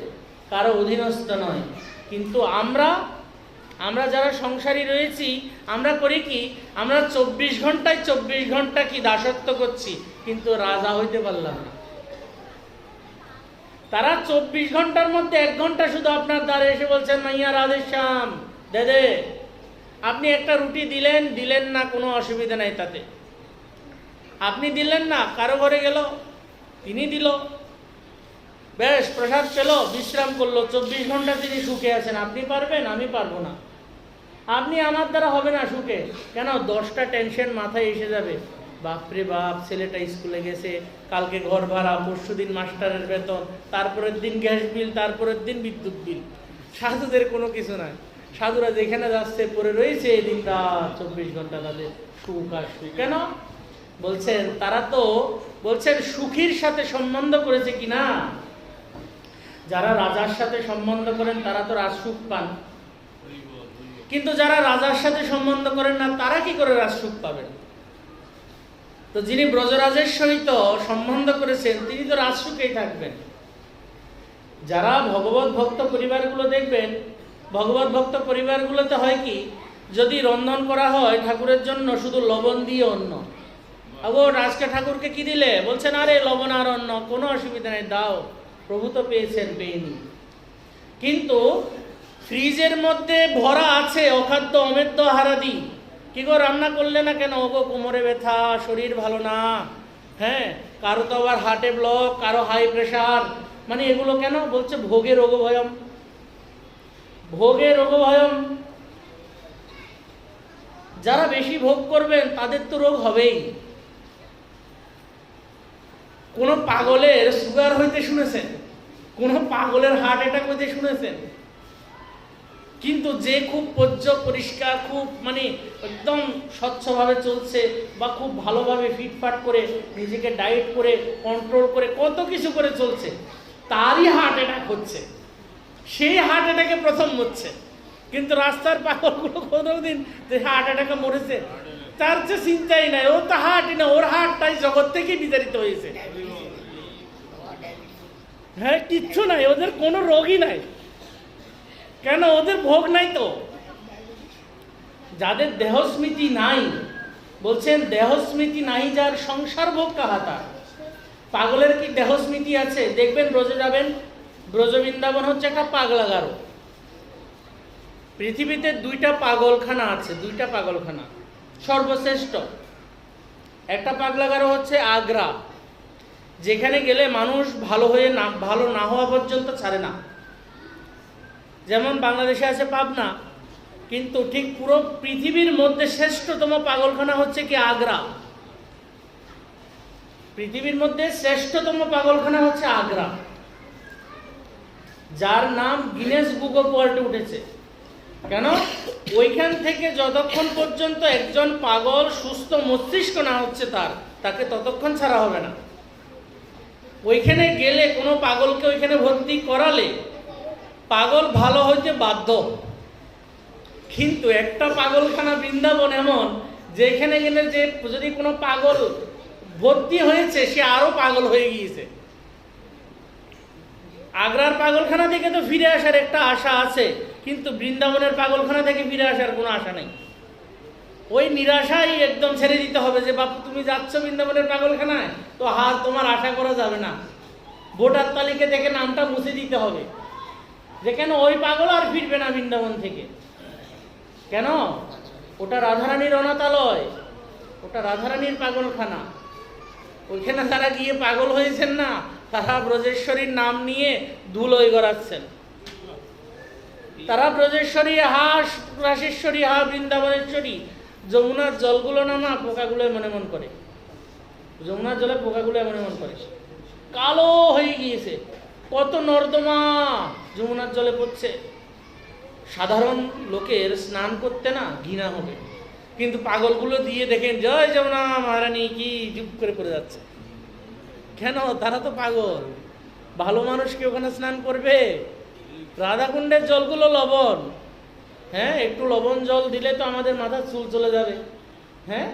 A: কারো অধীনস্থ নয়। কিন্তু আমরা যারা সংসারী রয়েছি, আমরা করি কি, আমরা 24 ঘন্টায় 24 ঘন্টা কি দাসত্ব করছি, কিন্তু রাজা হইতে পারলাম না। তারা 24 ঘন্টার মধ্যে 1 ঘন্টা শুধু আপনার দ্বারে এসে বলছেন, মাইয়া রাধেশ্যাম দে, আপনি একটা রুটি দিলেন না, কোনো অসুবিধা নাই তাতে। আপনি দিলেন না, কারো ঘরে গেল, তিনি দিল, বেশ প্রসাদ পেল, বিশ্রাম করলো, 24 ঘন্টা তিনি সুখে আছেন। আপনি পারবেন? আমি পারবো না। আপনি আমার দ্বারা হবে না সুখে। কেন? 10টা টেনশন মাথায় এসে যাবে। বাপরে বাপ, ছেলেটা স্কুলে গেছে, কালকে ঘর ভাড়া, পরশুদিন মাস্টারের বেতন, তারপরের দিন গ্যাস বিল, তারপরের দিন বিদ্যুৎ বিল। সাধুদের কোনো কিছু নাই। সাধুরা যেখানে যাচ্ছে পরে রয়েছে এই দিন রাত 24 ঘন্টা, তাদের সুখ আর সুখ। কেন? বলছেন তারা তো বলছেন সুখীর সাথে সম্বন্ধ করেছে কিনা। যারা রাজার সাথে সম্বন্ধ করেন তারা তো রাজসুখ পান, কিন্তু যারা রাজার সাথে সম্বন্ধ করেন না, তারা কি করে রাজসুখ পাবেন? তো যিনি ব্রজরাজের সহিত সম্বন্ধ করেছেন, তিনি তো রাজসুখেই থাকবেন। যারা ভগবত ভক্ত পরিবারগুলো দেখবেন, ভগবত ভক্ত পরিবারগুলোতে হয় কি, যদি রন্ধন করা হয় ঠাকুরের জন্য, শুধু লবণ দিয়ে অন্ন। আজকে ঠাকুরকে কি দিলে? বলছেন আরে লবণ আর অন্ন, কোনো অসুবিধা নেই, দাও, প্রভু তো পেয়েছেন, পেয়েনি। কিন্তু ফ্রিজের মধ্যে ভরা আছে অখাদ্য অমেদ্য হারাদি, কি গো রান্না করলে না কেন? ওগো কোমরে ব্যথা, শরীর ভালো না, হ্যাঁ, কারো তো আবার হার্টে ব্লক, কারো হাই প্রেশার, মানে এগুলো কেন? বলছে ভোগে রোগ ভয়ম, ভোগে রোগ ভয়ম। যারা বেশি ভোগ করবেন তাদের তো রোগ হবেই। কোন পাগলের সুগার হইতে শুনেছেন? কোন পাগলের হার্ট অ্যাটাক হইতে শুনেছেন? কিন্তু যে খুব পরিষ্কার, খুব মানে একদম স্বচ্ছভাবে চলছে, বা খুব ভালোভাবে ফিটফাট করে নিজেকে ডায়েট করে কন্ট্রোল করে কত কিছু করে চলছে, তারই হার্ট অ্যাটাক হচ্ছে, সেই হার্ট অ্যাটাকে প্রথম মরছে। কিন্তু রাস্তার পাগলগুলো কোনোদিন যে হার্ট অ্যাটাকে মরেছে তার যে চিন্তাই নাই, ও তো হার্টই না, ওর হার্টটাই জগৎ থেকে বিতাড়িত হয়েছে। হ্যাঁ, কিচ্ছু নাই, ওদের কোনো রোগই নাই। কেন? ওদের ভোগ নাই তো। যাদের দেহস্মৃতি নাই, বলছেন দেহস্মৃতি নাই যার সংসার ভোগ কাহাতা, পাগলের কি দেহস্মৃতি আছে? দেখবেন ব্রজে যাবেন, ব্রজ বৃন্দাবন হচ্ছে একটা পাগলাগারো। পৃথিবীতে দুইটা পাগলখানা আছে, দুইটা পাগলখানা সর্বশ্রেষ্ঠ। একটা পাগলাগারো হচ্ছে আগ্রা, যেখানে গেলে মানুষ ভালো না হওয়া পর্যন্ত ছাড়ে না। যেমন বাংলাদেশে আছে পাবনা, কিন্তু ঠিক পুরো পৃথিবীর মধ্যে শ্রেষ্ঠতম পাগলখানা হচ্ছে কি আগ্রা। পৃথিবীর মধ্যে শ্রেষ্ঠতম পাগলখানা হচ্ছে আগ্রা, যার নাম গিনেস বুক অফ ওয়ার্ল্ডে উঠেছে। কেন? ওইখান থেকে যতক্ষণ পর্যন্ত একজন পাগল সুস্থ মস্তিষ্ক না হচ্ছে তাকে ততক্ষণ ছাড়া হবে না। ওইখানে গেলে কোনো পাগলকে ওইখানে ভর্তি করালে পাগল ভালো হইতে বাধ্য। কিন্তু একটা পাগলখানা বৃন্দাবন এমন, যেখানে গেলে যে যদি কোনো পাগল ভর্তি হয়েছে সে আরো পাগল হয়ে গিয়েছে। আগ্রার পাগলখানা থেকে তো ফিরে আসার একটা আশা আছে, কিন্তু বৃন্দাবনের পাগলখানা থেকে ফিরে আসার কোনো আশা নেই। ওই নিরাশাই একদম ছেড়ে দিতে হবে যে বাপু তুমি যাচ্ছ বৃন্দাবনের পাগলখানায়, তো তোমার আশা করা যাবে না। ভোটার তালিকা থেকে নামটা মুছে দিতে হবে, যে কেন ওই পাগল আর ফিরবে না বৃন্দাবন থেকে। কেন? ওটা রাধারানীর অনাথালয়, ওটা রাধারানীর পাগলখানা। ওইখানে তারা গিয়ে পাগল হয়েছেন না, তারা ব্রজেশ্বরীর নাম নিয়ে ধুলোয় গড়াচ্ছেন। তারা ব্রজেশ্বরী হা, রাশেশ্বরী হা, বৃন্দাবনেশ্বরী। যমুনার জলগুলো নামা পোকাগুলো মনে মন করে, যমুনার জলে পোকাগুলো মনে মন করে কালো হয়ে গিয়েছে। কত নর্দমা যমুনার জলে পড়ছে। সাধারণ লোকের স্নান করতে না ঘৃণা হবে, কিন্তু পাগলগুলো দিয়ে দেখেন জয় যমুনা মহারানী কি চুপ করে পড়ে যাচ্ছে। কেন? তারা তো পাগল। ভালো মানুষ কি ওখানে স্নান করবে? রাধাকুণ্ডের জলগুলো লবণ, হ্যাঁ, একটু লবণ জল দিলে তো আমাদের মাথার চুল চলে যাবে। হ্যাঁ,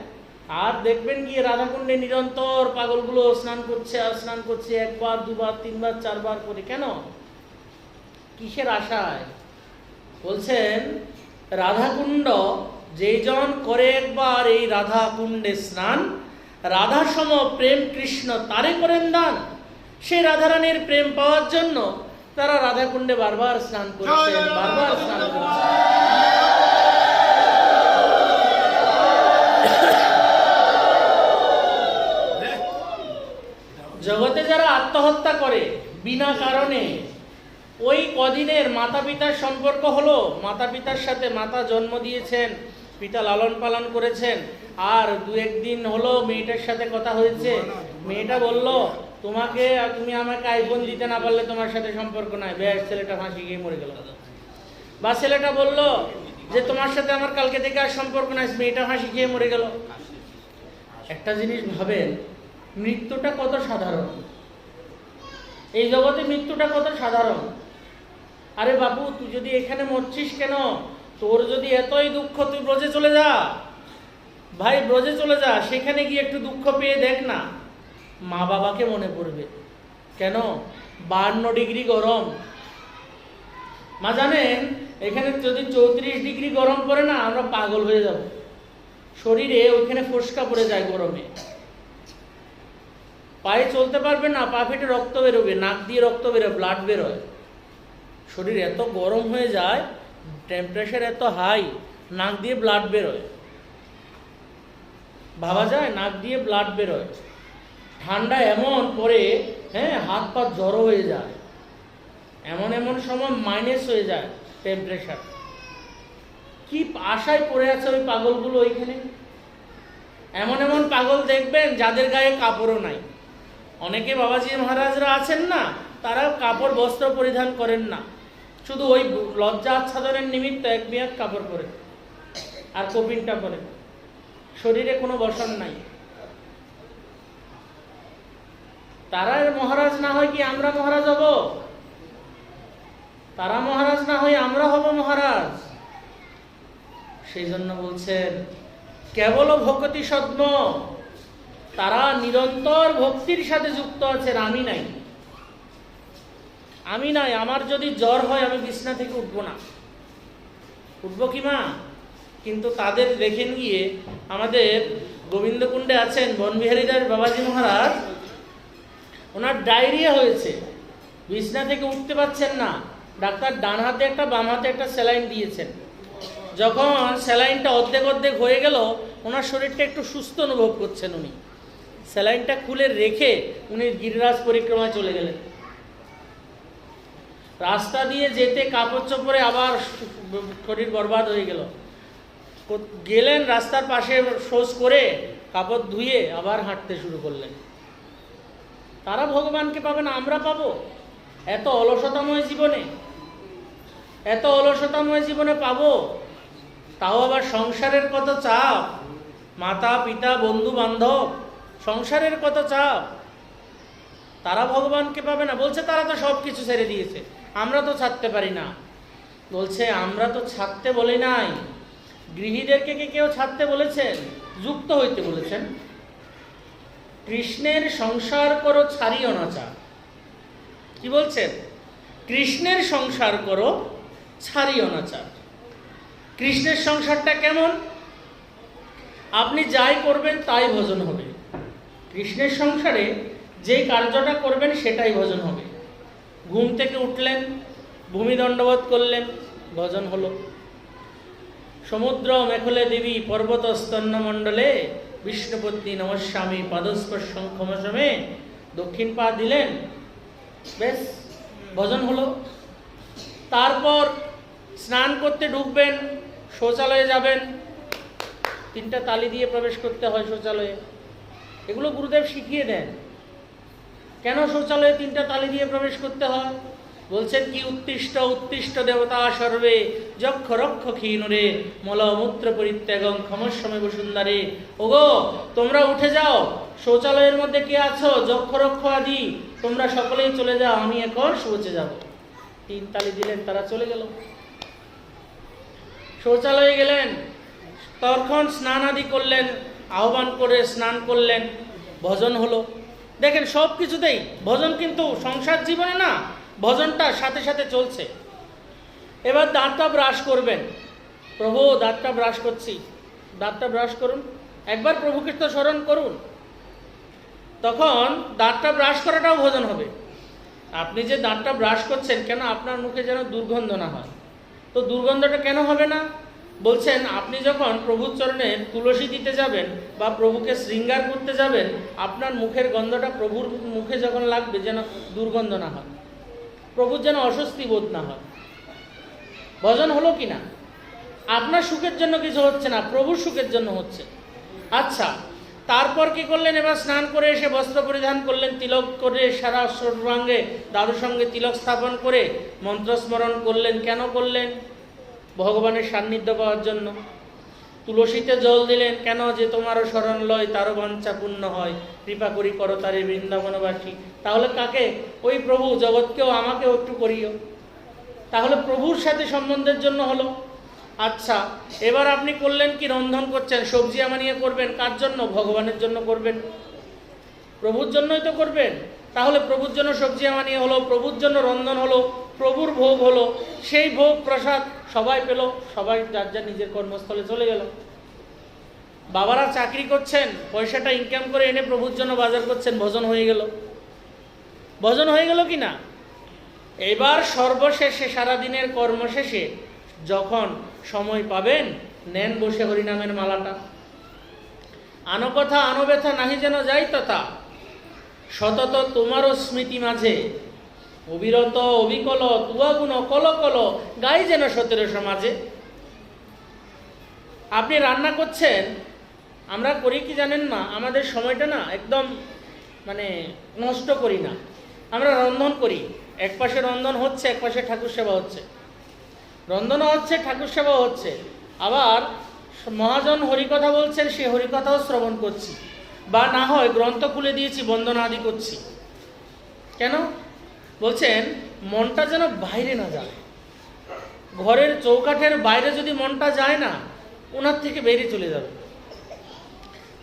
A: আর দেখবেন গিয়ে রাধাকুণ্ডে নিরন্তর পাগলগুলো স্নান করছে আর স্নান করছে, একবার দুবার তিনবার চারবার করে। কেন? কিসের আশায়? বলছেন রাধাকুণ্ড যেইজন করে একবার এই রাধা কুণ্ডে স্নান, রাধা সম প্রেম কৃষ্ণ তারে করেন দান। সে রাধারানীর প্রেম পাওয়ার জন্য তারা রাধা কুণ্ডে বারবার স্নান করছেন, বারবার স্নান করছেন। জগতে যারা আত্মহত্যা করে বিনা কারণে, ওই কদিনের মাতা পিতার সম্পর্ক হলো, মাতা পিতার সাথে মাতা জন্ম দিয়েছেন, পিতা লালন পালন করেছেন, আর দু একদিন হলো মেয়েটার সাথে কথা হয়েছে, মেয়েটা বলল তুমি আমাকে আইফোন দিতে না পারলে তোমার সাথে সম্পর্ক নাই, ব্যাস ছেলেটা ফাঁসি গিয়ে মরে গেল। বা ছেলেটা বলল যে তোমার সাথে আমার কালকে থেকে আর সম্পর্ক নাই, মেয়েটা ফাঁসি খেয়ে মরে গেল। একটা জিনিস ভাবেন, মৃত্যুটা কত সাধারণ, এই জগতে মৃত্যুটা কত সাধারণ। আরে বাবু তুই যদি এখানে মরছিস কেন? তোর যদি এতই দুঃখ তুই ব্রজে চলে যা ভাই, ব্রজে চলে যা, সেখানে গিয়ে একটু দুঃখ পেয়ে দেখ না, মা বাবাকে মনে পড়বে। কেন? 52 ডিগ্রি গরম। মা জানেন এখানে যদি 34 ডিগ্রি গরম পড়ে না, আমরা পাগল হয়ে যাব। শরীরে ওইখানে ফোসকা পড়ে যায় গরমে, পায়ে চলতে পারবে না, পা ফেটে রক্ত বেরোবে, নাক দিয়ে রক্ত বেরোয়, ব্লাড বেরোয়। শরীর এত গরম হয়ে যায়, টেম্পারেচার এত হাই, নাক দিয়ে ব্লাড বেরোয়। ভাবা যায়? নাক দিয়ে ব্লাড বেরোয়। ঠান্ডা এমন পরে, হ্যাঁ, হাত পা জড়ো হয়ে যায়, এমন এমন সময় মাইনাস হয়ে যায় টেম্পারেচার। কি আশায় পড়ে আছে ওই পাগলগুলো ওইখানে। এমন এমন পাগল দেখবেন যাদের গায়ে কাপড়ও নাই। অনেকে বাবাজি মহারাজরা আছেন না, তারা কাপড় বস্ত্র পরিধান করেন না, শুধু ওই লজ্জা আচ্ছাদনের নিমিত্ত এক মেয়াদ কাপড় পরে আর কপিনটা পরে, শরীরে কোনো বসন নাই। তারা মহারাজ না হয় কি আমরা মহারাজ হব? তারা মহারাজ না হয় আমরা হব মহারাজ। সেই জন্য বলছেন কেবল ভক্তি সদ্ম, তারা নিরন্তর ভক্তির সাথে যুক্ত আছেন। আমি নাই, আমি নাই। আমার যদি জ্বর হয় আমি বিছনা থেকে উঠবো না, উঠবো কি মা? কিন্তু তাদের দেখেন গিয়ে আমাদের গোবিন্দকুণ্ডে আছেন বনবিহারী দাস বাবাজি মহারাজ, ওনার ডায়রিয়া হয়েছে, বিছনা থেকে উঠতে পারছেন না, ডাক্তার ডান হাতে একটা বাম হাতে একটা স্যালাইন দিয়েছেন। যখন স্যালাইনটা অর্ধেক অর্ধেক হয়ে গেল, ওনার শরীরটা একটু সুস্থ অনুভব করছেন। উনি স্যালাইনটা খুলে রেখে উনি গিরিরাজ পরিক্রমায় চলে গেলেন। রাস্তা দিয়ে যেতে কাপড় চোপড়ে আবার শরীর বরবাদ হয়ে গেল। গেলেন রাস্তার পাশে শৌচ করে কাপড় ধুয়ে আবার হাঁটতে শুরু করলেন। তারা ভগবানকে পাবেন, আমরা পাবো? এত অলসতাময় জীবনে, এত অলসতাময় জীবনে পাবো? তাও আবার সংসারের কত চাপ, মাতা পিতা বন্ধু বান্ধব, সংসারের কত চাপ, তারা ভগবানকে পাবে না? বলছে তারা তো সব কিছু ছেড়ে দিয়েছে, আমরা তো ছাড়তে পারি না। বলছে আমরা তো ছাড়তে বলি নাই, গৃহীদেরকে কে কেউ ছাড়তে বলেছেন? যুক্ত হইতে বলেছেন। কৃষ্ণের সংসার করো ছাড়িও না চা। কি বলছেন? কৃষ্ণের সংসার করো ছাড়িও না চা। কৃষ্ণের সংসারটা কেমন? আপনি যাই করবেন তাই ভজন হবে। কৃষ্ণের সংসারে যে কার্যটা করবেন সেটাই ভজন হবে। ঘুম থেকে উঠলেন, ভূমি দণ্ডবোধ করলেন, ভজন হলো। সমুদ্র মেখলে দেবী পর্বত স্তন্য মণ্ডলে বিষ্ণুপত্নী নমস্বামী পাদস্পর্শং ক্ষমসমে, দক্ষিণ পা দিলেন, বেশ ভজন হলো। তারপর স্নান করতে ঢুকবেন, শৌচালয়ে যাবেন, 3টা তালি দিয়ে প্রবেশ করতে হয় শৌচালয়ে। এগুলো গুরুদেব শিখিয়ে দেন। কেন শৌচালয়ে 3টা তালি দিয়ে প্রবেশ করতে হয়? বলছেন কি, উত্তিষ্ঠ উত্তিষ্ঠ দেবতা সর্বে যক্ষ রক্ষ ক্ষীণরে মলমূত্র পরিত্যাগং ক্ষমস্বমে বসুন্ধারে। ওগো তোমরা উঠে যাও, শৌচালয়ের মধ্যে কে আছো, যক্ষ রক্ষ আদি তোমরা সকলেই চলে যাও, আমি এখন শৌচে যাব। 3 তালি দিলেন, তারা চলে গেল। শৌচালয়ে গেলেন, তখন স্নান আদি করলেন, আহ্বান করে স্নান করলেন, ভজন হলো। দেখেন সব কিছুতেই ভজন, কিন্তু সংসার জীবনে না, ভজনটা সাথে সাথে চলছে। এবার দাঁতটা ব্রাশ করবেন। প্রভু দাঁতটা ব্রাশ করছি, দাঁতটা ব্রাশ করুন, একবার প্রভুকে তো স্মরণ করুন। তখন দাঁতটা ব্রাশ করাটাও ভজন হবে। আপনি যে দাঁতটা ব্রাশ করছেন, কেন আপনার মুখে যেন দুর্গন্ধ না হয়। তো দুর্গন্ধটা কেন হবে না? বলছেন আপনি যখন প্রভুর চরণে তুলসী দিতে যাবেন বা প্রভুকে শৃঙ্গার করতে যাবেন, আপনার মুখের গন্ধটা প্রভুর মুখে যখন লাগবে যেন দুর্গন্ধ না হয়, প্রভুর যেন অস্বস্তি বোধ না হয়। ভজন হলো কি না? আপনার সুখের জন্য কিছু হচ্ছে না, প্রভুর সুখের জন্য হচ্ছে। আচ্ছা, তারপর কি করলেন? এবার স্নান করে এসে বস্ত্র পরিধান করলেন, তিলক করে সারা সর্বাঙ্গে দারুর সঙ্গে তিলক স্থাপন করে মন্ত্রস্মরণ করলেন। কেন করলেন? ভগবানের সান্নিধ্য পাওয়ার জন্য। তুলসীতে জল দিলেন, কেন? যে তোমারও শরণ লয় তারও বাঞ্ছা পূর্ণ হয়, কৃপা করি করো তারে বৃন্দাবনবাসী। তাহলে কাকে? ওই প্রভু, জগৎকেও আমাকেও একটু করিও। তাহলে প্রভুর সাথে সম্বন্ধের জন্য হলো। আচ্ছা, এবার আপনি করলেন কি? রন্ধন করছেন, সবজি আমানিয়ে করবেন, কার জন্য? ভগবানের জন্য করবেন, প্রভুর জন্যই তো করবেন। তাহলে প্রভুর জন্য সবজি আমানিয়ে হলো, প্রভুর জন্য রন্ধন হলো, প্রভুর ভোগ হলো। সেই ভোগ প্রসাদ সবাই পেল, সবাই যার যার নিজের কর্মস্থলে চলে গেল। বাবারা চাকরি করছেন, পয়সাটা ইনকাম করে এনে প্রভুর জন্য বাজার করছেন, ভজন হয়ে গেল। ভজন হয়ে গেল কি না? এবার সর্বশেষে সারাদিনের কর্ম শেষে যখন সময় পাবেন, নেন বসে হরিনামের মালাটা। আনো কথা আনো ব্যথা নাহি যেন যাই তথা, সতত তোমারও স্মৃতি মাঝে অবিরত অবিকল তুয়া গুণ কল কল গাই যেন 17 সমাজে। আপনি রান্না করছেন, আমরা করি কি জানেন না? আমাদের সময়টা না একদম নষ্ট করি না। আমরা রন্ধন করি, এক পাশে রন্ধন হচ্ছে, এক পাশে ঠাকুর সেবা হচ্ছে, রন্ধনও হচ্ছে, ঠাকুর সেবাও হচ্ছে। আবার মহাজন হরিকথা বলছেন, সে হরিকথাও শ্রবণ করছি, বা না হয় গ্রন্থ খুলে দিয়েছি, বন্দনা আদি করছি। কেন? বলছেন মনটা যেন বাইরে না যায়। ঘরের চৌকাঠের বাইরে যদি মনটা যায় না, ওনার থেকে বেরিয়ে চলে যাবে,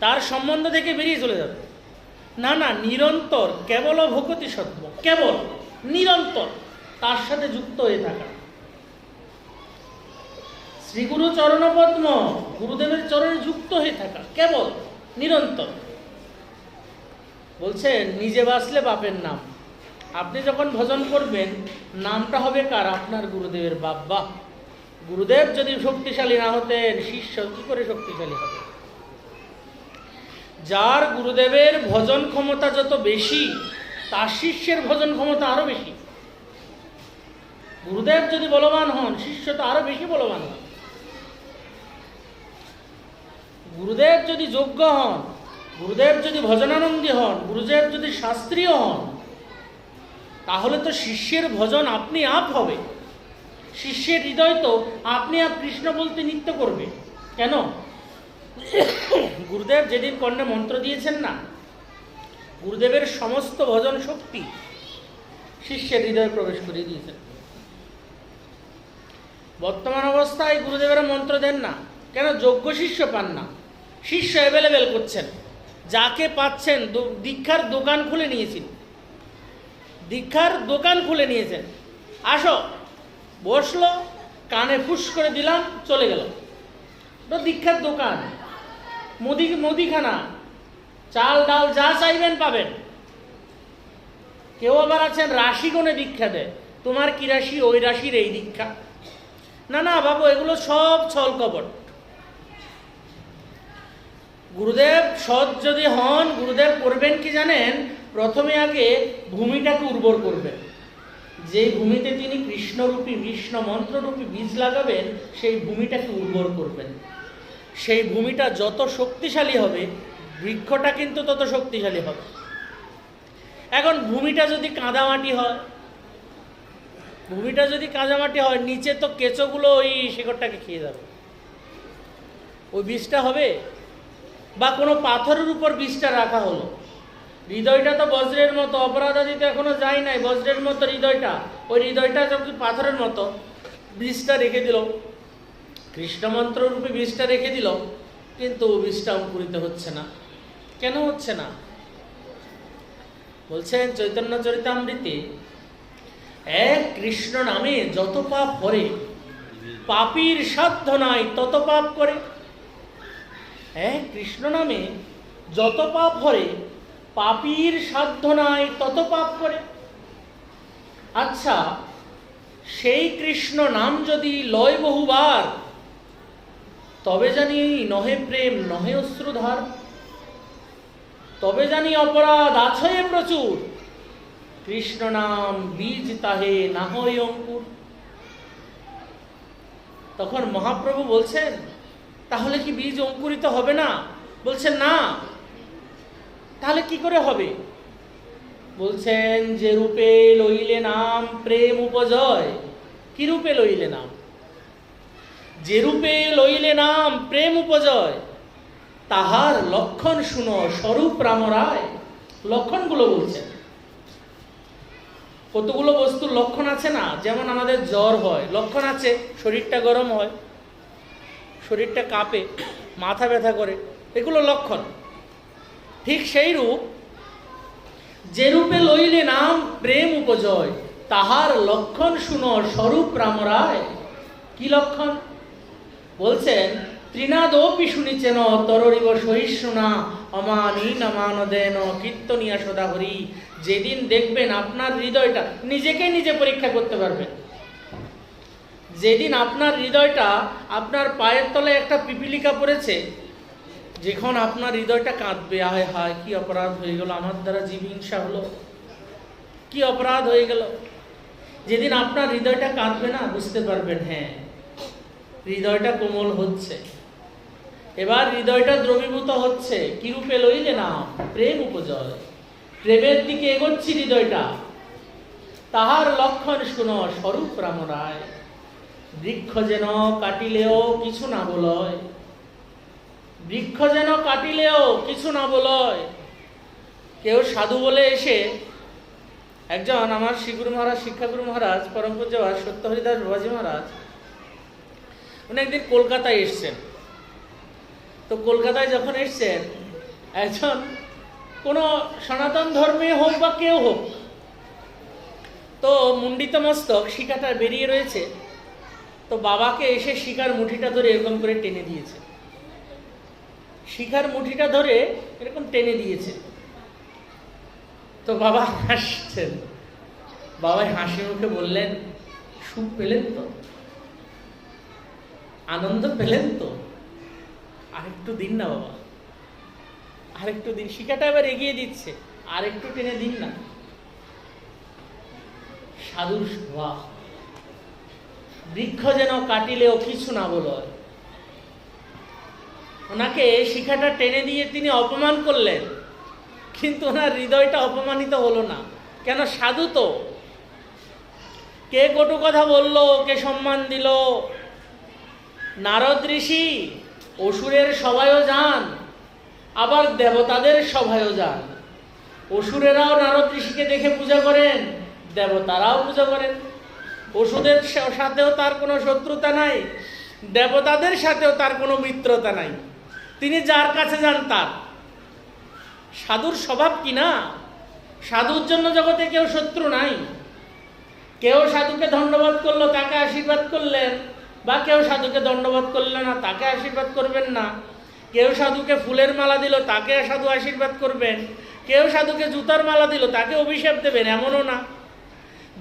A: তার সম্বন্ধ থেকে বেরিয়ে চলে যাবে। না না, নিরন্তর কেবল ভকতি সত্য, কেবল নিরন্তর তার সাথে যুক্ত হয়ে থাকা। শ্রীগুরু চরণপদ্ম, গুরুদেবের চরণে যুক্ত হয়ে থাকা, কেবল নিরন্তর। বলছেন নিজে বাঁচলে বাপের নাম। আপনি যখন ভজন করবেন নামটা হবে কার? আপনার গুরুদেবের। বাবা, গুরুদেব যদি শক্তিশালী না হতেন শিষ্য কি করে শক্তিশালী হবে? যার গুরুদেবের ভজন ক্ষমতা যত বেশি তার শিষ্যের ভজন ক্ষমতা আরো বেশি। গুরুদেব যদি বলবান হন শিষ্য তো আরো বেশি বলবান হন। গুরুদেব যদি যোগ্য হন, গুরুদেব যদি ভজনানন্দী হন, গুরুদেব যদি শাস্ত্রীয় হন, তাহলে তো শিষ্যের ভজন আপনি আপ হবে। শিষ্যের হৃদয় তো আপনি আপ কৃষ্ণ বলতে নৃত্য করবে। কেন? গুরুদেব যেদিন কর্ণে মন্ত্র দিয়েছেন না, গুরুদেবের সমস্ত ভজন শক্তি শিষ্যের হৃদয়ে প্রবেশ করে দিয়েছেন। বর্তমান অবস্থায় গুরুদেবেরা মন্ত্র দেন না কেন? যোগ্য শিষ্য পান না। শিষ্য অ্যাভেলেবেল করছেন, যাকে পাচ্ছেন দীক্ষার দোকান খুলে নিয়েছেন। দীক্ষার দোকান খুলে নিয়েছেন, আসো বসলো, কানে ফুস করে দিলাম, চলে গেল। তো দীক্ষার দোকান, মুদিখানা, চাল ডাল যা চাইবেন পাবেন। কেউ আবার আছেন রাশি গুণে দীক্ষা দেয়, তোমার কি রাশি? ওই রাশির এই দীক্ষা। না না বাবু, এগুলো সব ছল কপট। গুরুদেব সৎ যদি হন, গুরুদেব করবেন কি জানেন? প্রথমে আগে ভূমিটাকে উর্বর করবেন। যেই ভূমিতে তিনি কৃষ্ণরূপী কৃষ্ণ মন্ত্ররূপী বীজ লাগাবেন, সেই ভূমিটাকে উর্বর করবেন। সেই ভূমিটা যত শক্তিশালী হবে, বৃক্ষটা কিন্তু তত শক্তিশালী হবে। এখন ভূমিটা যদি কাদামাটি হয়, ভূমিটা যদি কাদামাটি হয়, নিচে তো কেঁচোগুলো ওই শিকড়টাকে খেয়ে যাবে, ওই বীজটা হবে? বা কোনো পাথরের উপর বীজটা রাখা হলো, হৃদয়টা তো বজ্রের মতো, অপরাধ আদিতে এখনো যায় নাই, বজ্রের মতো হৃদয়টা, ওই হৃদয়টা যখন পাথরের মতো, বীজটা রেখে দিল, কৃষ্ণমন্ত্র রূপে বীজটা রেখে দিল, কিন্তু বীজটা অঙ্কুরিত হচ্ছে না। কেন হচ্ছে না? বলছেন চৈতন্য চরিতামৃতে, এক কৃষ্ণ নামে যত পাপ করে, পাপীর সাধ্য নাই তত পাপ করে। এক কৃষ্ণ নামে যত পাপ করে, পাপীর সাধ্য নাই তত পাপ করে। আচ্ছা, সেই কৃষ্ণ নাম যদি লয় বহুবার, তবে জানি নহে প্রেম নহে অশ্রুধার, তবে জানি অপরাধ আছয়ে প্রচুর, কৃষ্ণ নাম বীজ তাহে না হয় অঙ্কুর। তখন মহাপ্রভু বলছেন, তাহলে কি বীজ অঙ্কুরিত হবে না? বলছেন না। তাহলে কি করে হবে? বলছেন যে রূপে লইলে নাম প্রেম উপজয়। কি রূপে লইলে নাম? যে রূপে লইলে নাম প্রেম উপজয়, তাহার লক্ষণ শুনো স্বরূপ রামরায়। লক্ষণগুলো বলছেন, কতগুলো বস্তুর লক্ষণ আছে না? যেমন আমাদের জ্বর হয়, লক্ষণ আছে, শরীরটা গরম হয়, শরীরটা কাঁপে, মাথা ব্যথা করে, এগুলো লক্ষণ। ঠিক সেই রূপ, যে রূপে লইলে নাম প্রেম উপজয়, তাহার লক্ষণ শুনো স্বরূপ রামরায়। কি লক্ষণ? বলছেন ত্রিনাদপি শুনিছেন তররিব সহিষ্ণুনা অমানীন অমানদেন কীর্তনিয়া সদা হরি। যেদিন দেখবেন আপনার হৃদয়টা, নিজেকে নিজে পরীক্ষা করতে পারবেন, যেদিন আপনার হৃদয়টা, আপনার পায়ের তলায় একটা পিপিলিকা পড়েছে, যখন আপনার হৃদয়টা কাঁদবে, আয় হায় কি অপরাধ হয়ে গেল, আমার দ্বারা জীব হিংসা হলো, কি অপরাধ হয়ে গেল। যেদিন আপনার হৃদয়টা কাঁদবে না, বুঝতে পারবেন হ্যাঁ হৃদয়টা কোমল হচ্ছে, এবার হৃদয়টা দ্রবীভূত হচ্ছে। কি রূপে লইলে না প্রেম উপজয়, প্রেমের দিকে এগোচ্ছি হৃদয়টা। তাহার লক্ষণ শুনো স্বরূপ রামরায়। বৃক্ষ যেন কাটিলেও কিছু না বলয়, বৃক্ষ যেন কাটিলেও কিছু না বলয়। কেউ সাধু বলে এসে, একজন আমার শ্রীগুরু মহারাজ, শিক্ষাগুরু মহারাজ, পরম পূজ্য সত্য হরিদাস বাবাজি মহারাজ, উনি একদিন কলকাতায় এসছেন। তো কলকাতায় যখন এসছেন, একজন কোনো সনাতন ধর্মে হোক বা কেউ হোক, তো মুন্ডিত মস্তক, শিখাটা বেরিয়ে রয়েছে, তো বাবাকে এসে শিখার মুঠিটা ধরে এরকম করে টেনে দিয়েছে, শিখার মুঠিটা ধরে এরকম টেনে দিয়েছে। তো বাবা হাসছেন। বাবাই হাসি মুখে বললেন, সুখ পেলেন তো, আনন্দ পেলেন তো, আরেকটু দিন না বাবা, আরেকটু দিন। শিখাটা এবার এগিয়ে দিচ্ছে, আরেকটু টেনে দিন না। সাধুর স্বভাব, বৃক্ষ যেন কাটিলেও কিছু না বলো। ওনাকে শিখাটা টেনে দিয়ে তিনি অপমান করলেন, কিন্তু ওনার হৃদয়টা অপমানিত হলো না। কেন? সাধু তো। কে কটু কথা বলল, কে সম্মান দিল, নারদ ঋষি অসুরের সভায়ও যান, আবার দেবতাদের সভায়ও যান। অসুরেরাও নারদ ঋষিকে দেখে পূজা করেন, দেবতারাও পূজা করেন। অসুরের সাথেও তার কোনো শত্রুতা নাই, দেবতাদের সাথেও তার কোনো মিত্রতা নাই। তিনি যার কাছে যান তার। সাধুর স্বভাব কি না? সাধুর জন্য জগতে কেউ শত্রু নাই। কেউ সাধুকে দণ্ডবোধ করলো, তাকে আশীর্বাদ করলেন, বা কেউ সাধুকে দণ্ডবোধ করলেন না, তাকে আশীর্বাদ করবেন না। কেউ সাধুকে ফুলের মালা দিল, তাকে সাধু আশীর্বাদ করবেন। কেউ সাধুকে জুতার মালা দিল, তাকে অভিশাপ দেবেন, এমনও না।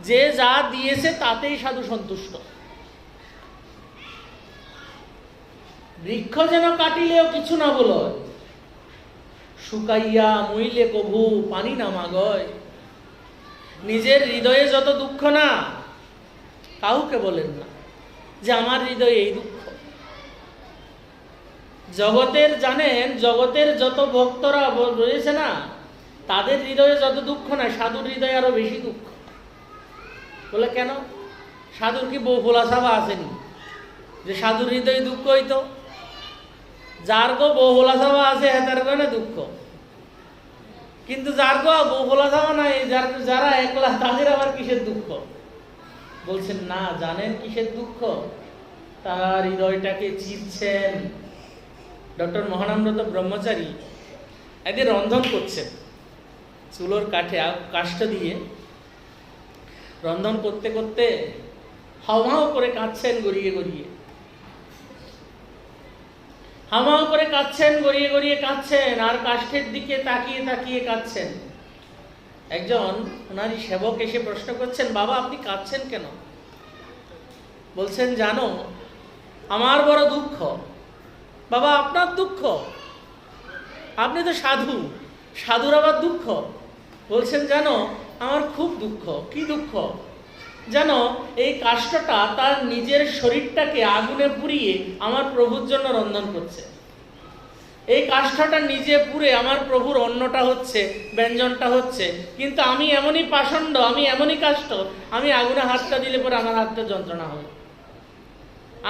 A: যে যা দিয়েছে তাতেই সাধু সন্তুষ্ট। বৃক্ষ যেন কাটিলেও কিছু না বলো, শুকাইয়া মইলে কভু পানি না মাগয়। নিজের হৃদয়ে যত দুঃখ না, কাউকে বলেন না যে আমার হৃদয়ে এই দুঃখ। জগতের জানেন, জগতের যত ভক্তরা রয়েছে না, তাদের হৃদয়ে যত দুঃখ না, সাধুর হৃদয়ে আরো বেশি দুঃখ। বলে কেন? সাধুর কি বউ হোলাসাবা আসেনি যে সাধুর হৃদয়ে দুঃখ হইতো? যার গো বউ হোলাসাবা আছে হেতার গনে দুঃখ, কিন্তু যার গো বউ হোলাসাবা নাই, যারা একলা, তাদের আবার কিসের দুঃখ? বলছেন না, জানেন কিসের দুঃখ? তার হৃদয়টাকে চিরছেন। ডক্টর মহানামব্রত ব্রহ্মচারী একদিন রন্ধন করছেন, চুলোর কাঠে কাষ্ঠ দিয়ে রন্ধন করতে করতে হাওমাও করে কাঁদছেন, গড়িয়ে গড়িয়ে হাওমাও করে কাঁদছেন, গড়িয়ে গড়িয়ে কাঁদছেন, আর কাষ্ঠের দিকে তাকিয়ে তাকিয়ে কাঁদছেন। একজন ওনারই সেবক এসে প্রশ্ন করছেন, বাবা আপনি কাঁদছেন কেন? বলছেন, জানো আমার বড় দুঃখ। বাবা আপনার দুঃখ? আপনি তো সাধু, সাধুর আবার দুঃখ? বলছেন, জানো আমার খুব দুঃখ। কি দুঃখ? জানো এই কাষ্ঠটা তার নিজের শরীরটাকে আগুনে পুড়িয়ে আমার প্রভুর জন্য রন্ধন করছে। এই কাষ্ঠটা নিজে পুড়ে আমার প্রভুর অন্নটা হচ্ছে, ব্যঞ্জনটা হচ্ছে, কিন্তু আমি এমনই পাষণ্ড, আমি এমনই কাষ্ঠ, আমি আগুনে হাতটা দিলে পরে আমার হাতটা যন্ত্রণা হয়।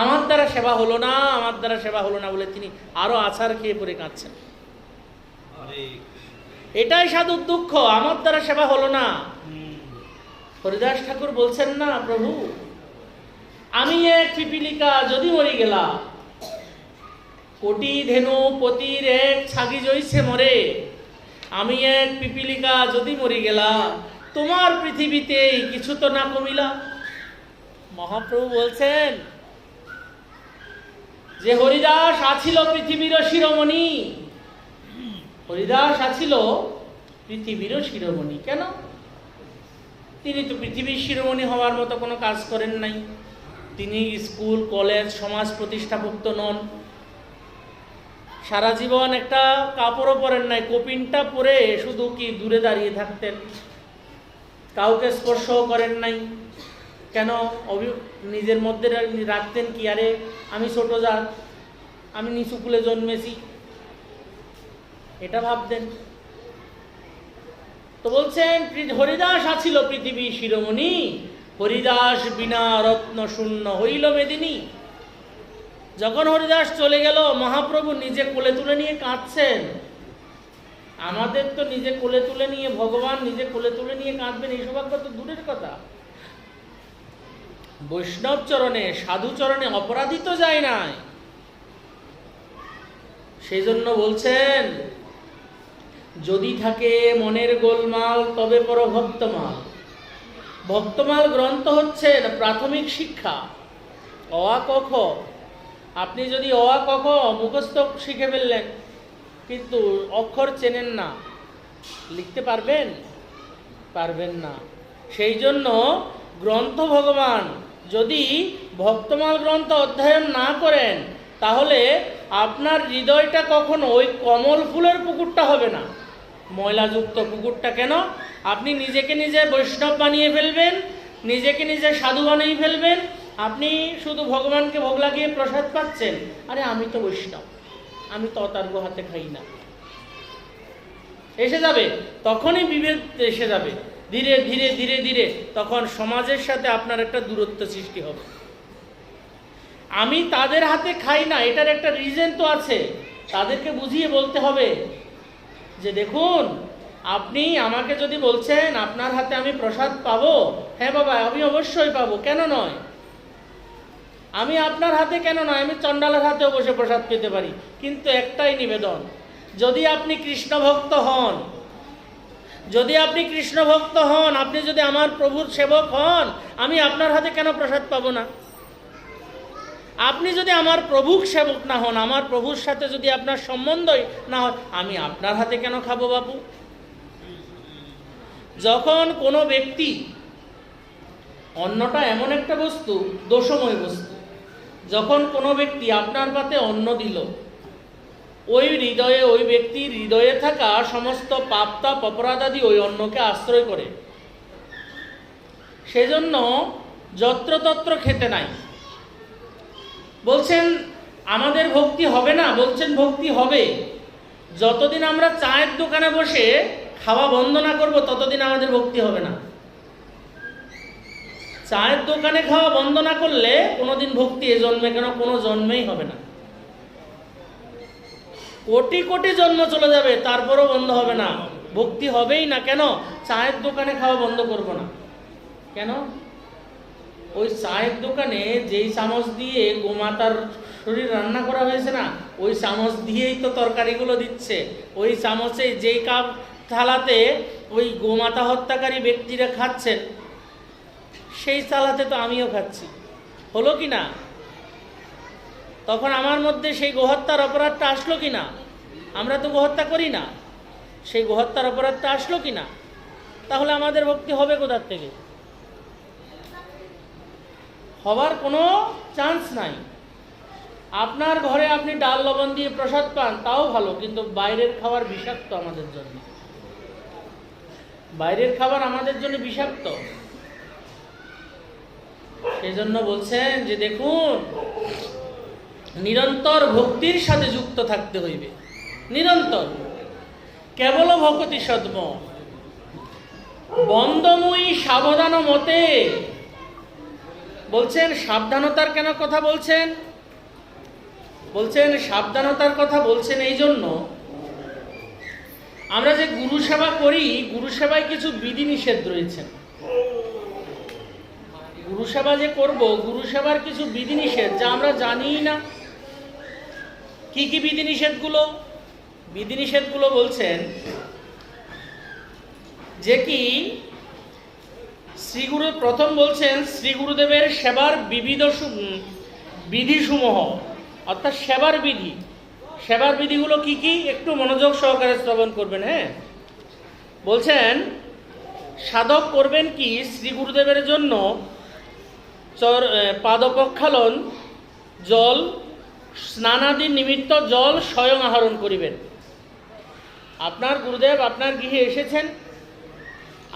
A: আমার দ্বারা সেবা হলো না, আমার দ্বারা সেবা হলো না বলে তিনি আরো আছাড় খেয়ে পড়ে কাঁদছেন। এটাই সাধুর দুঃখ, আমার দ্বারা সেবা হলো না। হরিদাস ঠাকুর বলছেন না, প্রভু আমি এক পিপিলিকা যদি মরি গেলা, কোটি ধেনু পতির এক ছাগি জইছে মরে, আমি এক পিপিলিকা যদি মরি গেলা, তোমার পৃথিবীতে কিছু তো না কমিলা। মহাপ্রভু বলছেন যে হরিদাস আছিল পৃথিবীর শিরোমণি, হরিদাস আছিল পৃথিবীর শিরোমণি। কেন? তিনি তো পৃথিবীর শিরোমণি হওয়ার মতো কোনো কাজ করেন নাই। তিনি স্কুল কলেজ সমাজ প্রতিষ্ঠাপক তো নন। সারা জীবন একটা কাপড়ও পরেন নাই, কপিনটা পরে শুধু কি দূরে দাঁড়িয়ে থাকতেন, কাউকে স্পর্শও করেন নাই। কেন? নিজের মধ্যে রাখতেন কি, আরে আমি ছোট জাত, আমি নিচু কুলে জন্মেছি, এটা ভাবতেন। তো বলছেন হরিদাস আছিল পৃথিবী শিরোমণি, হরিদাস বিনা রত্ন শূন্য হইল মেদিনী। যখন হরিদাস চলে গেল, মহাপ্রভু নিজে কোলে তুলে নিয়ে কাঁদছেন। আমাদের তো নিজে কোলে তুলে নিয়ে, ভগবান নিজে কোলে তুলে নিয়ে কাঁদবেন, এই সৌভাগ্য তো দূরের কথা। বৈষ্ণব চরণে, সাধু চরণে অপরাধী তো যায় নাই। সেই জন্য বলছেন, যদি থাকে মনের গোলমাল তবে পর ভক্তমাল। ভক্তমাল গ্রন্থ হচ্ছে প্রাথমিক শিক্ষা, অ আ ক খ। আপনি যদি অ আ ক খ মুখস্থ শিখে ফেললেন, কিন্তু অক্ষর চেনেন না, লিখতে পারবেন? পারবেন না। সেই জন্য গ্রন্থ ভগবান যদি ভক্তমাল গ্রন্থ অধ্যয়ন না করেন, তাহলে আপনার হৃদয়টা কখনো ওই কমল ফুলের পুকুরটা হবে না, ময়লাযুক্ত পুকুরটা। কেন? আপনি নিজেকে নিজে বৈষ্ণব বানিয়ে ফেলবেন, নিজেকে নিজে সাধু বানিয়ে ফেলবেন। আপনি শুধু ভগবানকে ভোগ লাগিয়ে প্রসাদ পাচ্ছেন, আরে আমি তো বৈষ্ণব, আমি তো অতার্গ হাতে খাই না। এসে যাবে, তখনই বিভেদ এসে যাবে। ধীরে ধীরে ধীরে ধীরে তখন সমাজের সাথে আপনার একটা দূরত্ব সৃষ্টি হবে। আমি তাদের হাতে খাই না, এটার একটা রিজন তো আছে। তাদেরকে বুঝিয়ে বলতে হবে যে দেখুন, আপনি আমাকে যদি বলছেন আপনার হাতে আমি প্রসাদ পাবো, হ্যাঁ বাবা আমি অবশ্যই পাবো, কেন নয়? আমি আপনার হাতে কেন নয়, আমি চণ্ডালের হাতেও বসে প্রসাদ পেতে পারি। কিন্তু একটাই নিবেদন, যদি আপনি কৃষ্ণ ভক্ত হন, যদি আপনি কৃষ্ণ ভক্ত হন, আপনি যদি আমার প্রভুর সেবক হন, আমি আপনার হাতে কেন প্রসাদ পাবো না? আপনি যদি আমার প্রভুর সেবক না হন, আমার প্রভুর সাথে যদি আপনার সম্বন্ধই না হয়, আমি আপনার হাতে কেন খাবো বাবু? যখন কোনো ব্যক্তি, অন্নটা এমন একটা বস্তু, দোষময় বস্তু, যখন কোনো ব্যক্তি আপনার পাতে অন্ন দিল, ওই হৃদয়ে, ওই ব্যক্তির হৃদয়ে থাকা সমস্ত পাপতাপ অপরাধাদি ওই অন্নকে আশ্রয় করে। সেজন্য যত্রতত্র খেতে নাই। বলছেন আমাদের ভক্তি হবে না, বলছেন ভক্তি হবে। যতদিন আমরা চায়ের দোকানে বসে খাওয়া বন্ধ না করব, ততদিন আমাদের ভক্তি হবে না। চায়ের দোকানে খাওয়া বন্ধ না করলে কোনোদিন ভক্তি এ জন্মে কেন, কোনো জন্মেই হবে না। কোটি কোটি জন্ম চলে যাবে, তারপরও বন্ধ হবে না, ভক্তি হবেই না। কেন? চায়ের দোকানে খাওয়া বন্ধ করব না কেন? ওই চায়ের দোকানে যেই চামচ দিয়ে গোমাতার শরীর রান্না করা হয়েছে না, ওই চামচ দিয়েই তো তরকারিগুলো দিচ্ছে। ওই চামচে যেই কাপ থালাতে ওই গোমাতা হত্যাকারী ব্যক্তিরা খাচ্ছেন, সেই থালাতে তো আমিও খাচ্ছি। হলো কি না? তখন আমার মধ্যে সেই গোহত্যার অপরাধটা আসলো কি না? আমরা তো গোহত্যা করি না, সেই গোহত্যার অপরাধটা আসলো কি না? তাহলে আমাদের ভক্তি হবে কোথার থেকে? হবার কোনো চান্স নাই। আপনার ঘরে আপনি ডাল লবণ দিয়ে প্রসাদ পান, তাও ভালো, কিন্তু বাইরের খাবার বিষাক্ত আমাদের জন্য। বাইরের খাবার আমাদের জন্য বিষাক্ত। সেই জন্য বলছেন যে দেখুন, নিরন্তর ভক্তির সাথে যুক্ত থাকতে হইবে, নিরন্তর। কেবল ভকতি সদ্ম বন্দময়ী সাবধান মতে। বলছেন সাবধানতার কেন কথা বলছেন? বলছেন সাবধানতার কথা বলছেন এই জন্য, আমরা যে গুরু সেবা করি, গুরু সেবায় কিছু বিধিনিষেধ রয়েছে। গুরু সেবা যে করব, গুরু সেবার কিছু বিধিনিষেধ যা আমরা জানিই না। কি কি বিধিনিষেধগুলো? বিধিনিষেধগুলো বলছেন যে কি শ্রীগুরু, প্রথম বলছেন শ্রী গুরুদেবের সেবার বিবিধ বিধিসমূহ, অর্থাৎ সেবার বিধি। সেবার বিধিগুলো কি কি? একটু মনোযোগ সহকারে শ্রবণ করবেন। হ্যাঁ, বলছেন সাধক করবেন কি, শ্রী গুরুদেবের জন্য পাদপ্রক্ষালন, জল, স্নানাদি নিমিত্ত জল স্বয়ং আহরণ করিবেন। আপনার গুরুদেব আপনার গৃহে এসেছেন,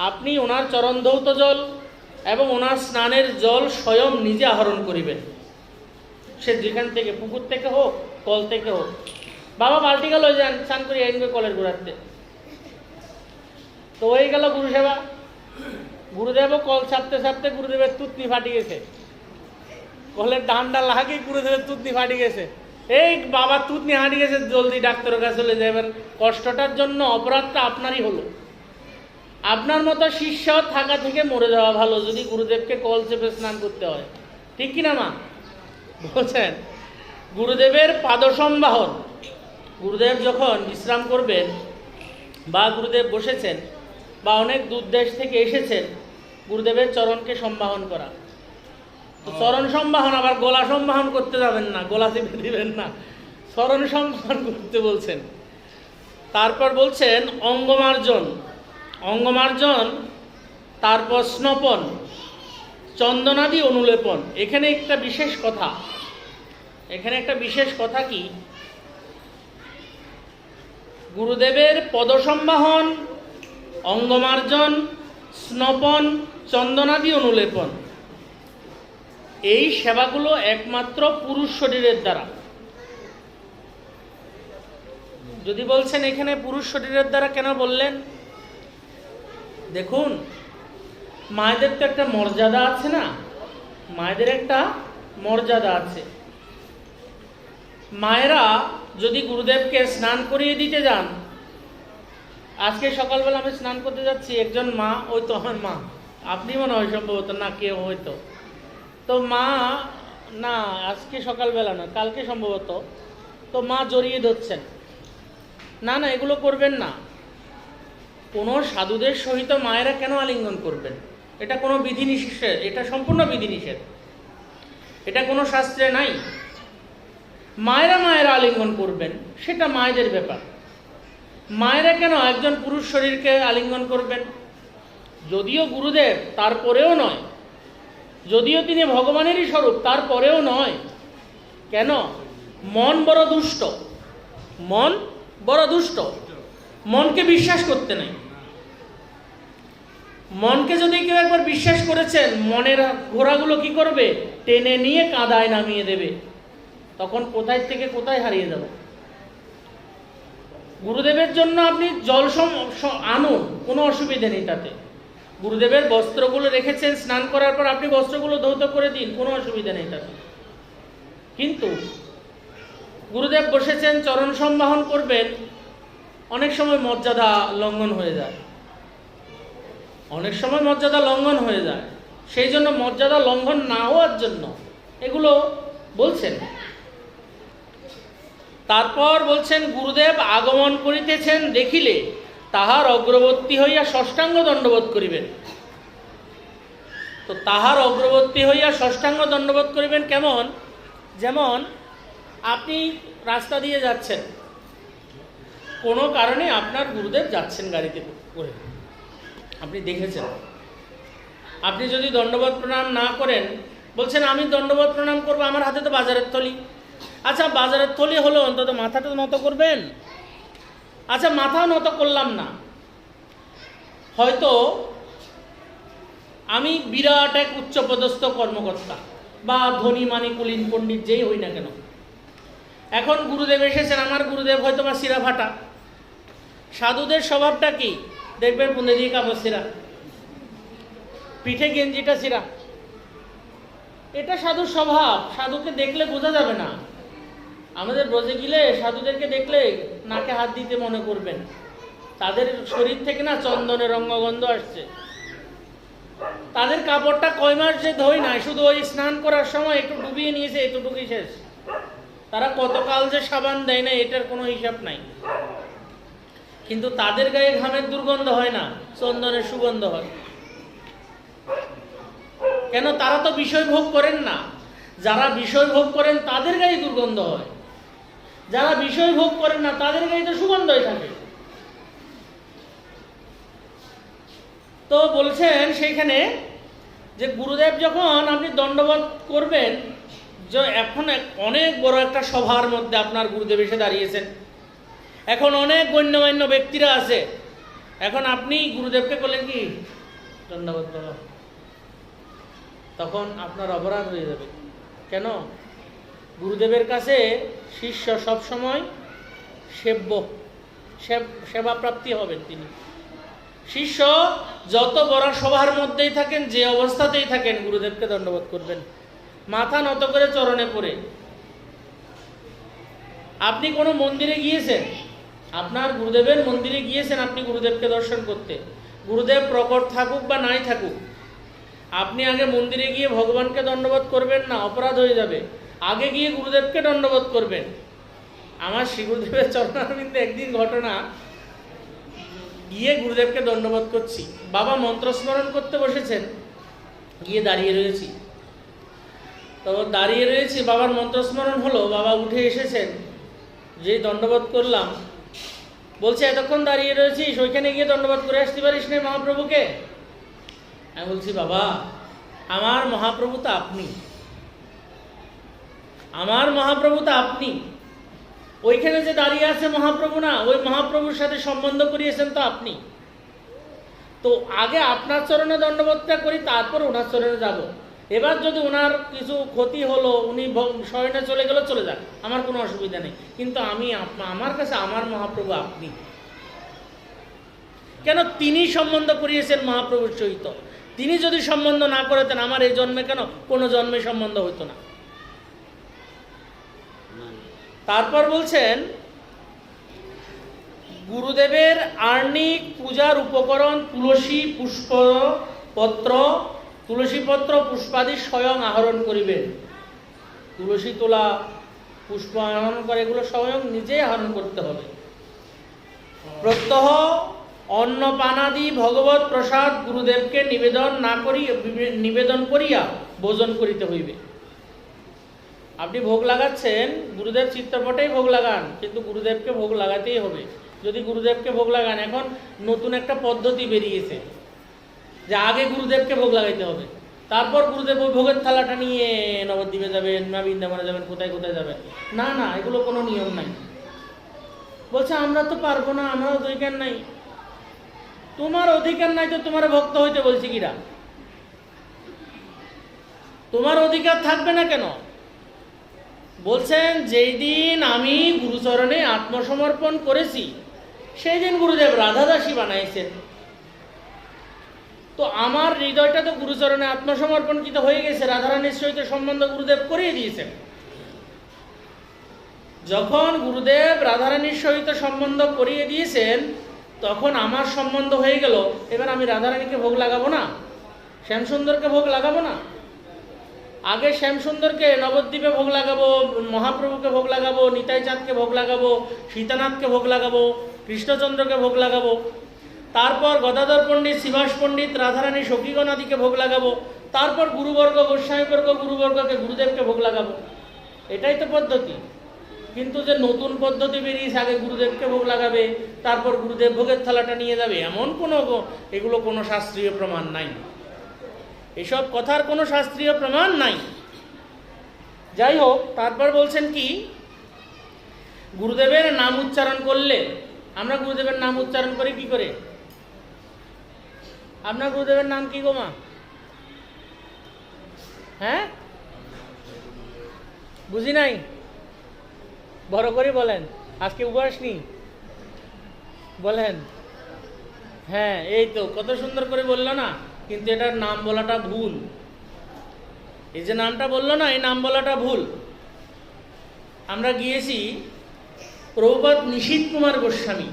A: আপনি ওনার চরণ ধৌত জল এবং ওনার স্নানের জল স্বয়ং নিজে আহরণ করিবেন। সে যেখান থেকে, পুকুর থেকে হোক, কল থেকে হোক। বাবা বালতি গেল, যান স্নান করি আইনবে কলের গোড়াতে, তো হয়ে গেল গুরু সেবা। গুরুদেবও কল ছাপতে ছাপতে গুরুদেবের তুতনি ফাটি গেছে, কলের ডান্ডা লাগে গুরুদেবের তুতনি ফাটি গেছে। এই বাবা তুতনি হাঁটি গেছে, জলদি ডাক্তারের কাছে চলে যাবেন। কষ্টটার জন্য অপরাধটা আপনারই হলো। আপনার মতো শিষ্য থাকা থেকে মরে যাওয়া ভালো, যদি গুরুদেবকে কল চেপে স্নান করতে হয়। ঠিক কিনা মা? বলছেন গুরুদেবের পাদসম্বাহন, গুরুদেব যখন বিশ্রাম করবেন বা গুরুদেব বসেছেন বা অনেক দূর দেশ থেকে এসেছেন, গুরুদেবের চরণকে সম্বাহন করা। তো চরণ সম্বাহন, আবার গলা সম্বাহন করতে যাবেন না, গলা চেপে দিবেন না, চরণ সম্বাহন করতে বলছেন। তারপর বলছেন অঙ্গমার্জন। অঙ্গমার্জন তারপর স্নপন, চন্দনাদি অনুলেপন। এখানে একটা বিশেষ কথা কি, গুরুদেবের পদসম্বাহন, অঙ্গমার্জন, স্নপন, চন্দনাদি অনুলেপন, এই সেবাগুলো একমাত্র পুরুষ শরীরের দ্বারা। যদি বলছেন এখানে পুরুষ শরীরের দ্বারা কেন বললেন, দেখুন মায়েদের তো একটা মর্যাদা আছে না, মায়েদের একটা মর্যাদা আছে। মায়েরা যদি গুরুদেবকে স্নান করিয়ে দিতে যান, আজকে সকালবেলা আমি স্নান করতে যাচ্ছি, একজন মা, ওই তো আমার মা, আপনি মনে হয় সম্ভবত, না কেউ হয়তো, তো মা, না আজকে সকালবেলা না কালকে সম্ভবত, তো মা জড়িয়ে ধরছেন, না না এগুলো করবেন না। কোনো সাধুদের সহিত মায়েরা কেন আলিঙ্গন করবেন? এটা কোনো বিধিনিষেধ, এটা সম্পূর্ণ বিধিনিষেধ, এটা কোনো শাস্ত্রে নাই। মায়েরা আলিঙ্গন করবেন, সেটা মায়েদের ব্যাপার। মায়েরা কেন একজন পুরুষ শরীরকে আলিঙ্গন করবেন? যদিও গুরুদেব, তারপরেও নয়। যদিও তিনি ভগবানেরই স্বরূপ, তারপরেও নয়। কেন? মন বড় দুষ্ট, মন বড় দুষ্ট, মনকে বিশ্বাস করতে নাই। মনকে যদি কেউ একবার বিশ্বাস করেছেন, মনের ঘোড়াগুলো কি করবে? টেনে নিয়ে কাদায় নামিয়ে দেবে, তখন কোথায় থেকে কোথায় হারিয়ে যাবে। গুরুদেবের জন্য আপনি জল আনুন, কোনো অসুবিধা নেই তাতে। গুরুদেবের বস্ত্রগুলো রেখেছেন, স্নান করার পর আপনি বস্ত্রগুলো ধৌত করে দিন, কোনো অসুবিধা নেই তাতে। কিন্তু গুরুদেব বসেছেন, চরণ সম্বাহন করবেন, অনেক সময় মর্যাদা লঙ্ঘন হয়ে যায়, সেই জন্য মর্যাদা লঙ্ঘন না হওয়ার জন্য এগুলো বলছেন। তারপর বলছেন, গুরুদেব আগমন করিতেছেন দেখিলে তাহার অগ্রবর্তী হইয়া ষষ্ঠাঙ্গ দণ্ডবোধ করিবেন। তো তাহার অগ্রবর্তী হইয়া ষষ্ঠাঙ্গ দণ্ডবোধ করিবেন কেমন? যেমন আপনি রাস্তা দিয়ে যাচ্ছেন, কোনো কারণে আপনার গুরুদেব যাচ্ছেন গাড়িতে করে, আপনি দেখেছেন, আপনি যদি দণ্ডবোধ প্রণাম না করেন, বলছেন আমি দণ্ডবোধ প্রণাম করবো, আমার হাতে তো বাজারের থলি। আচ্ছা বাজারের থলি হলো, অন্তত মাথাটা নত করবেন। আচ্ছা মাথাও নত করলাম না, হয়তো আমি বিরাট এক উচ্চপদস্থ কর্মকর্তা বা ধনী মানি কুলীন পণ্ডিত যেই হই না কেন, এখন গুরুদেব এসেছেন, আমার গুরুদেব হয়তো বা শিরা ফাটা। সাধুদের স্বভাবটা কি দেখবেন? পুঁদে দিয়ে কাপড় ছিঁড়া, পিঠে গেঞ্জিটা ছিঁড়া, এটা সাধুর স্বভাব। সাধুকে দেখলে বোঝা যাবে না। আমাদের ব্রজে গেলে সাধুদেরকে দেখলে নাকে হাত দিতে মনে করবেন, তাদের শরীর থেকে না চন্দনের রঙ্গগন্ধ আসছে। তাদের কাপড়টা কয় মাস যে ধোয় নাই, শুধু ওই স্নান করার সময় একটু ডুবিয়ে নিয়েছে, এতটুকুই শেষ। তারা কতকাল যে সাবান দেয় না, এটার কোনো হিসাব নাই। কিন্তু তাদের গায়ে ঘামের দুর্গন্ধ হয় না, চন্দনের সুগন্ধ হয়। কেন? তারা তো বিষয় ভোগ করেন না। যারা বিষয় ভোগ করেন তাদের গায়ে দুর্গন্ধ হয়, যারা বিষয় ভোগ করেন না তাদের গায়ে তো সুগন্ধই থাকে। তো বলছেন সেইখানে যে গুরুদেব যখন আপনি দণ্ডবোধ করবেন, যে এখন অনেক বড় একটা সভার মধ্যে আপনার গুরুদেব এসে দাঁড়িয়েছেন, এখন অনেক গণ্যমান্য ব্যক্তিরা আছে, এখন আপনি গুরুদেবকে বলেন কি দণ্ডবোধ করো, তখন আপনার অপরাধ হয়ে যাবে। কেন? গুরুদেবের কাছে শিষ্য সবসময় সেবা প্রাপ্তি হবেন তিনি। শিষ্য যত বড় সভার মধ্যেই থাকেন, যে অবস্থাতেই থাকেন, গুরুদেবকে দণ্ডবোধ করবেন, মাথা নত করে চরণে পড়ে। আপনি কোনো মন্দিরে গিয়েছেন, আপনার গুরুদেবের মন্দিরে গিয়েছেন আপনি গুরুদেবকে দর্শন করতে, গুরুদেব প্রকট থাকুক বা নাই থাকুক, আপনি আগে মন্দিরে গিয়ে ভগবানকে দণ্ডবোধ করবেন না, অপরাধ হয়ে যাবে। আগে গিয়ে গুরুদেবকে দণ্ডবোধ করবেন। আমার শ্রী গুরুদেবের চরণারবিন্দে একদিন ঘটনা, গিয়ে গুরুদেবকে দণ্ডবোধ করছি, বাবা মন্ত্রস্মরণ করতে বসেছেন, গিয়ে দাঁড়িয়ে রয়েছি। তো দাঁড়িয়ে রয়েছি, বাবার মন্ত্রস্মরণ হলো, বাবা উঠে এসেছেন, যেই দণ্ডবোধ করলাম, বলছে এতক্ষণ দাঁড়িয়ে রয়েছিস, ওইখানে গিয়ে দণ্ডবোধ করে আসতে পারিস না মহাপ্রভুকে? আমি বলছি বাবা, আমার মহাপ্রভু তো আপনি, আমার মহাপ্রভু তো আপনি। ওইখানে যে দাঁড়িয়ে আছে মহাপ্রভু না, ওই মহাপ্রভুর সাথে সম্বন্ধ করিয়েছেন তো আপনি। তো আগে আপনার চরণে দণ্ডবতটা করি, তারপর ওনার চরণে যাব। এবার যদি ওনার কিছু ক্ষতি হলো, উনি শয়নে চলে গেল, চলে যাক, আমার কোনো অসুবিধা নেই, কিন্তু আমি আমার কাছে আমার মহাপ্রভু আপনি। কেন? তিনি সম্বন্ধ করিয়েছেন মহাপ্রভুর সহিত। তিনি যদি সম্বন্ধ না করতেন, আমার এই জন্মে কেন, কোনো জন্মে সম্বন্ধ হইতো না। তারপর বলছেন, গুরুদেবের আর্নিক পূজার উপকরণ তুলসী পত্র পুষ্পাদি স্বয়ং আহরণ করিবেন। তুলসী তোলা, পুষ্প আহরণ করে, এগুলো স্বয়ং নিজেই আহরণ করতে হবে। প্রত্যহ অন্নপানাদি ভগবত প্রসাদ গুরুদেবকে নিবেদন করিয়া ভোজন করিতে হইবে। আপনি ভোগ লাগাচ্ছেন, গুরুদেব চিত্রপটেই ভোগ লাগান, কিন্তু গুরুদেবকে ভোগ লাগাতেই হবে। যদি গুরুদেবকে ভোগ লাগান, এখন নতুন একটা পদ্ধতি বেরিয়েছে যে আগে গুরুদেবকে ভোগ লাগাইতে হবে, তারপর গুরুদেব ওই ভোগের থালাটা নিয়ে নবদ্বীপে যাবেন, না বৃন্দাবনে যাবেন, কোথায় কোথায় যাবেন। না না, এগুলো কোনো নিয়ম নাই। বলছে আমরা তো পারবো না, আমার অধিকার নাই। তোমার অধিকার নাই তো তোমার ভক্ত হইতে বলছি কিরা? তোমার অধিকার থাকবে না কেন? বলছেন, যেই দিন আমি গুরুচরণে আত্মসমর্পণ করেছি, সেই দিন গুরুদেব রাধাদাসী বানাইছেন। তো আমার হৃদয়টা তো গুরুচরণে আত্মসমর্পণকৃত হয়ে গেছে, রাধারানীর সহিত সম্বন্ধ গুরুদেব করিয়ে দিয়েছেন। যখন গুরুদেব রাধারানীর সহিত সম্বন্ধ করিয়ে দিয়েছেন, তখন আমার সম্বন্ধ হয়ে গেল। এবার আমি রাধারানীকে ভোগ লাগাবো না? শ্যামসুন্দরকে ভোগ লাগাবো না? আগে শ্যামসুন্দরকে নবদ্বীপে ভোগ লাগাবো, মহাপ্রভুকে ভোগ লাগাবো, নিতাই চাঁদকে ভোগ লাগাবো, সীতানাথকে ভোগ লাগাবো, কৃষ্ণচন্দ্রকে ভোগ লাগাবো, তারপর গদাধর পণ্ডিত, শ্রীবাস পণ্ডিত, রাধারানী, সখীগণ আদিকে ভোগ লাগাবো, তারপর গুরুবর্গ, গোস্বামীবর্গ, গুরুবর্গকে, গুরুদেবকে ভোগ লাগাবো। এটাই তো পদ্ধতি। কিন্তু যে নতুন পদ্ধতি বেরিয়েছে, আগে গুরুদেবকে ভোগ লাগাবে, তারপর গুরুদেব ভোগের থালাটা নিয়ে যাবে, এমন এগুলো কোনো শাস্ত্রীয় প্রমাণ নাই। এসব কথার কোনো শাস্ত্রীয় প্রমাণ নাই। যাই হোক, তারপর বলছেন কি, গুরুদেবের নাম উচ্চারণ করলে, আমরা গুরুদেবের নাম উচ্চারণ করি কি করে? আপনার গুরুদেবের নাম কি গো মা? হ্যাঁ, বুঝি নাই, বড় করে বলেন। আজকে উপবাস নি, বলেন। হ্যাঁ, এই তো কত সুন্দর করে বললো না, কিন্তু এটার নাম বলাটা ভুল। এই যে নামটা বললো না, এই নাম বলাটা ভুল। আমরা গিয়েছি প্রভুপাদ নিশীথ কুমার গোস্বামী,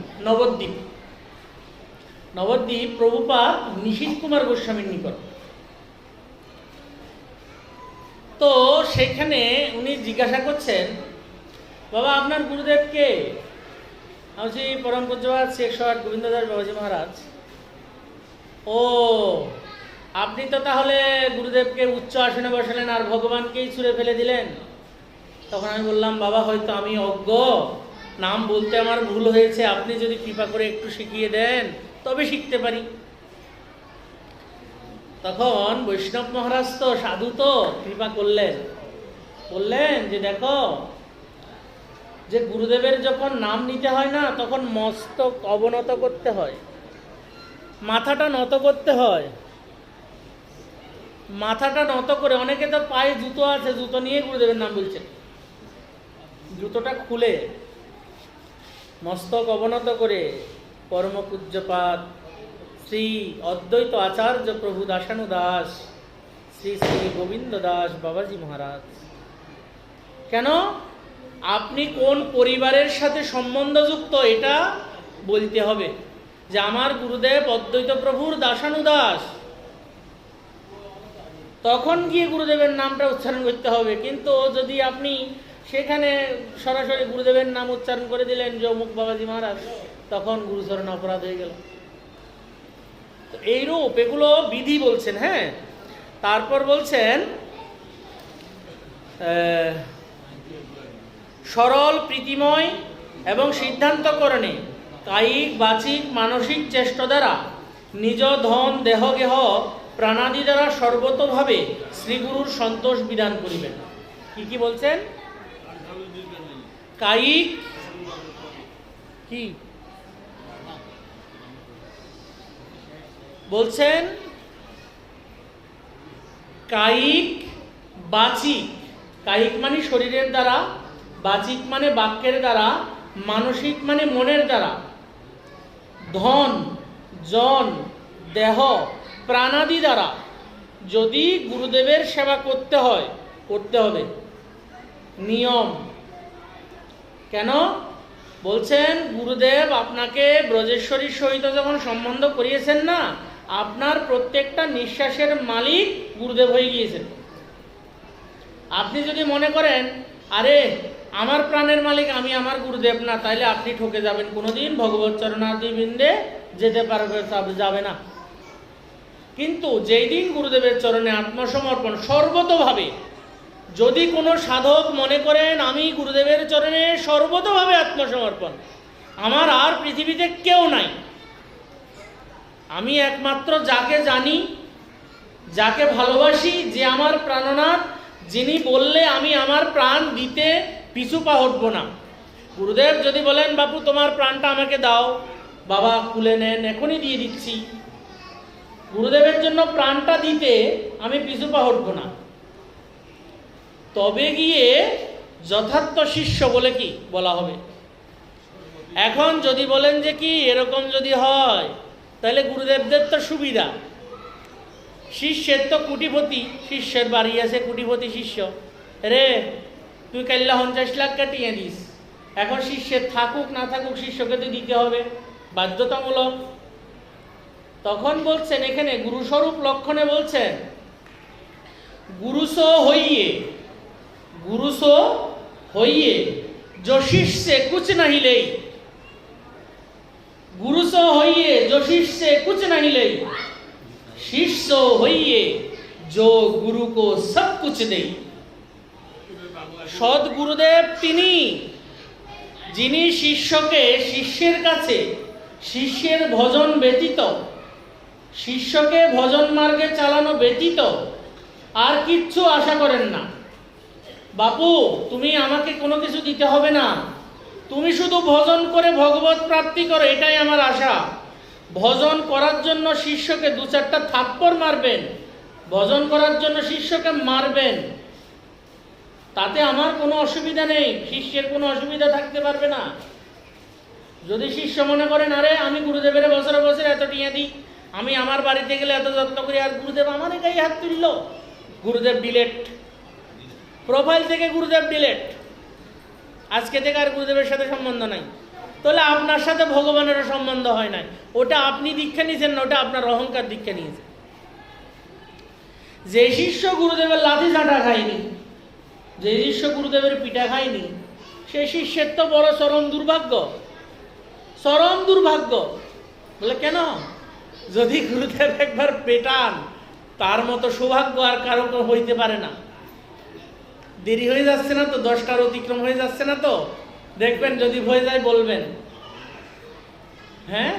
A: নবদ্বীপ প্রভুপাদ নিশীথ কুমার গোস্বামীর নিকট। তো সেখানে উনি জিজ্ঞাসা করছেন, বাবা আপনার গুরুদেব কে? আমি বলছি পরম পূজ্যপাদ শ্রী 108 গোবিন্দ দাস বাবাজি মহারাজ। ও, আপনি তো তাহলে গুরুদেবকে উচ্চ আসনে বসালেন আর ভগবানকেই ছুঁড়ে ফেলে দিলেন। তখন আমি বললাম, বাবা হয়তো আমি অজ্ঞ, নাম বলতে আমার ভুল হয়েছে, আপনি যদি কৃপা করে একটু শিখিয়ে দেন তবে শিখতে পারি। তখন বৈষ্ণব মহারাজ তো সাধু, তো কৃপা করলেন, বললেন যে দেখো, যে গুরুদেবের যখন নাম নিতে হয় না, তখন মস্তক অবনত করতে হয়, মাথাটা নত করতে হয়। মাথাটা নত করে, অনেকে তো পায়ে জুতো আছে, জুতো নিয়ে গুরুদেবের নাম বলছে, জুতোটা খুলে মস্তক অবনত করে পরম পূজ্যপাদ শ্রী অদ্বৈত আচার্য প্রভু দাসানুদাস শ্রী শ্রী গোবিন্দ দাস বাবাজি মহারাজ। কেন? আপনি কোন পরিবারের সাথে সম্বন্ধযুক্ত এটা বলতে হবে, যে আমার গুরুদেব অদ্বৈত প্রভুর দাসানুদাস, তখন গিয়ে গুরুদেবের নামটা উচ্চারণ করতে হবে। কিন্তু যদি আপনি সেখানে সরাসরি গুরুদেবের নাম উচ্চারণ করে দিলেন যে অমুক বাবাজি মহারাজ, তখন গুরুচরণে অপরাধ হয়ে গেল। তো এইরূপ এগুলো বিধি বলছেন। হ্যাঁ, তারপর বলছেন, সরল প্রীতিময় এবং সিদ্ধান্তকরণে কায়িক বাচিক মানসিক চেষ্টা দ্বারা নিজ ধন দেহগেহ প্রাণাদি দ্বারা সর্বতভাবে শ্রীগুরুর সন্তোষ বিধান করিবেন। কি কি বলছেন? কায়িক কি বলছেন? কায়িক, বাচিক। কায়িক মানে শরীরের দ্বারা, বাচিক মানে বাক্যের দ্বারা, মানসিক মানে মনের দ্বারা, ধন, জন, দেহ, প্রাণাদি দ্বারা যদি গুরুদেবের সেবা করতে হয়, করতে হবে। নিয়ম কেন বলছেন? গুরুদেব আপনাকে ব্রজেশ্বরীর সহিত যখন সম্বন্ধ করিয়েছেন না, আপনার প্রত্যেকটা নিঃশ্বাসের মালিক গুরুদেব হয়ে গিয়েছেন। আপনি যদি মনে করেন আরে আমার প্রাণের মালিক আমি, আমার গুরুদেব না, তাইলে আপনি ঠকে যাবেন, কোনোদিন ভগবত চরণাদি বৃন্দে যেতে যাবে না। কিন্তু যেই দিন গুরুদেবের চরণে আত্মসমর্পণ সর্বতভাবে, যদি কোনো সাধক মনে করেন আমি গুরুদেবের চরণে সর্বতভাবে আত্মসমর্পণ, আমার আর পৃথিবীতে কেউ নাই, আমি একমাত্র যাকে জানি, যাকে ভালোবাসি, যে আমার প্রাণনাথ, যিনি বললে আমি আমার প্রাণ দিতে পিছু পা হটবো না। গুরুদেব যদি বলেন বাপু তোমার প্রাণটা আমাকে দাও, বাবা খুলে নেন, এখনই দিয়ে দিচ্ছি। গুরুদেবের জন্য প্রাণটা দিতে আমি পিছু পা হটবো না। তবে গিয়ে যথার্থ শিষ্য বলে কি বলা হবে। এখন যদি বলেন যে কি এরকম যদি হয়, তাহলে গুরুদেবদের তো সুবিধা, শিষ্যের তো কোটিপতি, শিষ্যের বাড়ি আছে কোটিপতি শিষ্য, রে তুই কাল্লা 50 লাখ কাটিয়ে দিস। এখন শিষ্যের থাকুক না থাকুক শিষ্যকে তো দিতে হবে, বাধ্যতামূলক। তখন বলছেন এখানে গুরুস্বরূপ লক্ষণে বলছেন গুরুসো হইয়ে, গুরুসো হইয়ে जो शिष्य से कुछ नहीं ले, गुरुसो होइए जो शिष्य से कुछ नहीं ले, शिष्य होइए जो गुरु को सब कुछ दे। সৎ গুরুদেব তিনি, যিনি শিষ্যকে শিষ্যের কাছে শিষ্যের ভজন ব্যতীত, শিষ্যকে ভজন মার্গে চালানো ব্যতীত আর কিচ্ছু আশা করেন না। বাপু তুমি আমাকে কোনো কিছু দিতে হবে না, তুমি শুধু ভজন করে ভগবত প্রাপ্তি করো, এটাই আমার আশা। ভজন করার জন্য শিষ্যকে 2-4টা থাপ্পড় মারবেন, ভজন করার জন্য শিষ্যকে মারবেন, তাতে আমার কোনো অসুবিধা নেই, শিষ্যের কোনো অসুবিধা থাকতে পারবে না। যদি শিষ্য মনে করেন আরে আমি গুরুদেবের বছরে বছরে এত টিয়া দিই, আমি আমার বাড়িতে গেলে এত যত্ন করি, আর গুরুদেব আমার গায়ে হাত তুলল, গুরুদেব ডিলেট, প্রোফাইল থেকে গুরুদেব ডিলেট, আজকে থেকে আর গুরুদেবের সাথে সম্বন্ধ নাই, তাহলে আপনার সাথে ভগবানেরও সম্বন্ধ হয় নাই। ওটা আপনি দীক্ষা নিয়েছেন না, ওটা আপনার অহংকার দীক্ষা নিয়েছে। যে শিষ্য গুরুদেবের লাথি ঝাঁটা খায়নি, যে শিষ্য গুরুদেবের পিঠা খায়নি, সেই শিষ্যের তো বড় চরম দুর্ভাগ্য, চরম দুর্ভাগ্য। বলে কেন? যদি গুরুদেব একবার পেটান, তার মতো সৌভাগ্য আর কারো হইতে পারে না। দেরি হয়ে যাচ্ছে না তো, 10টার অতিক্রম হয়ে যাচ্ছে না তো, দেখবেন যদি হয়ে যায় বলবেন। হ্যাঁ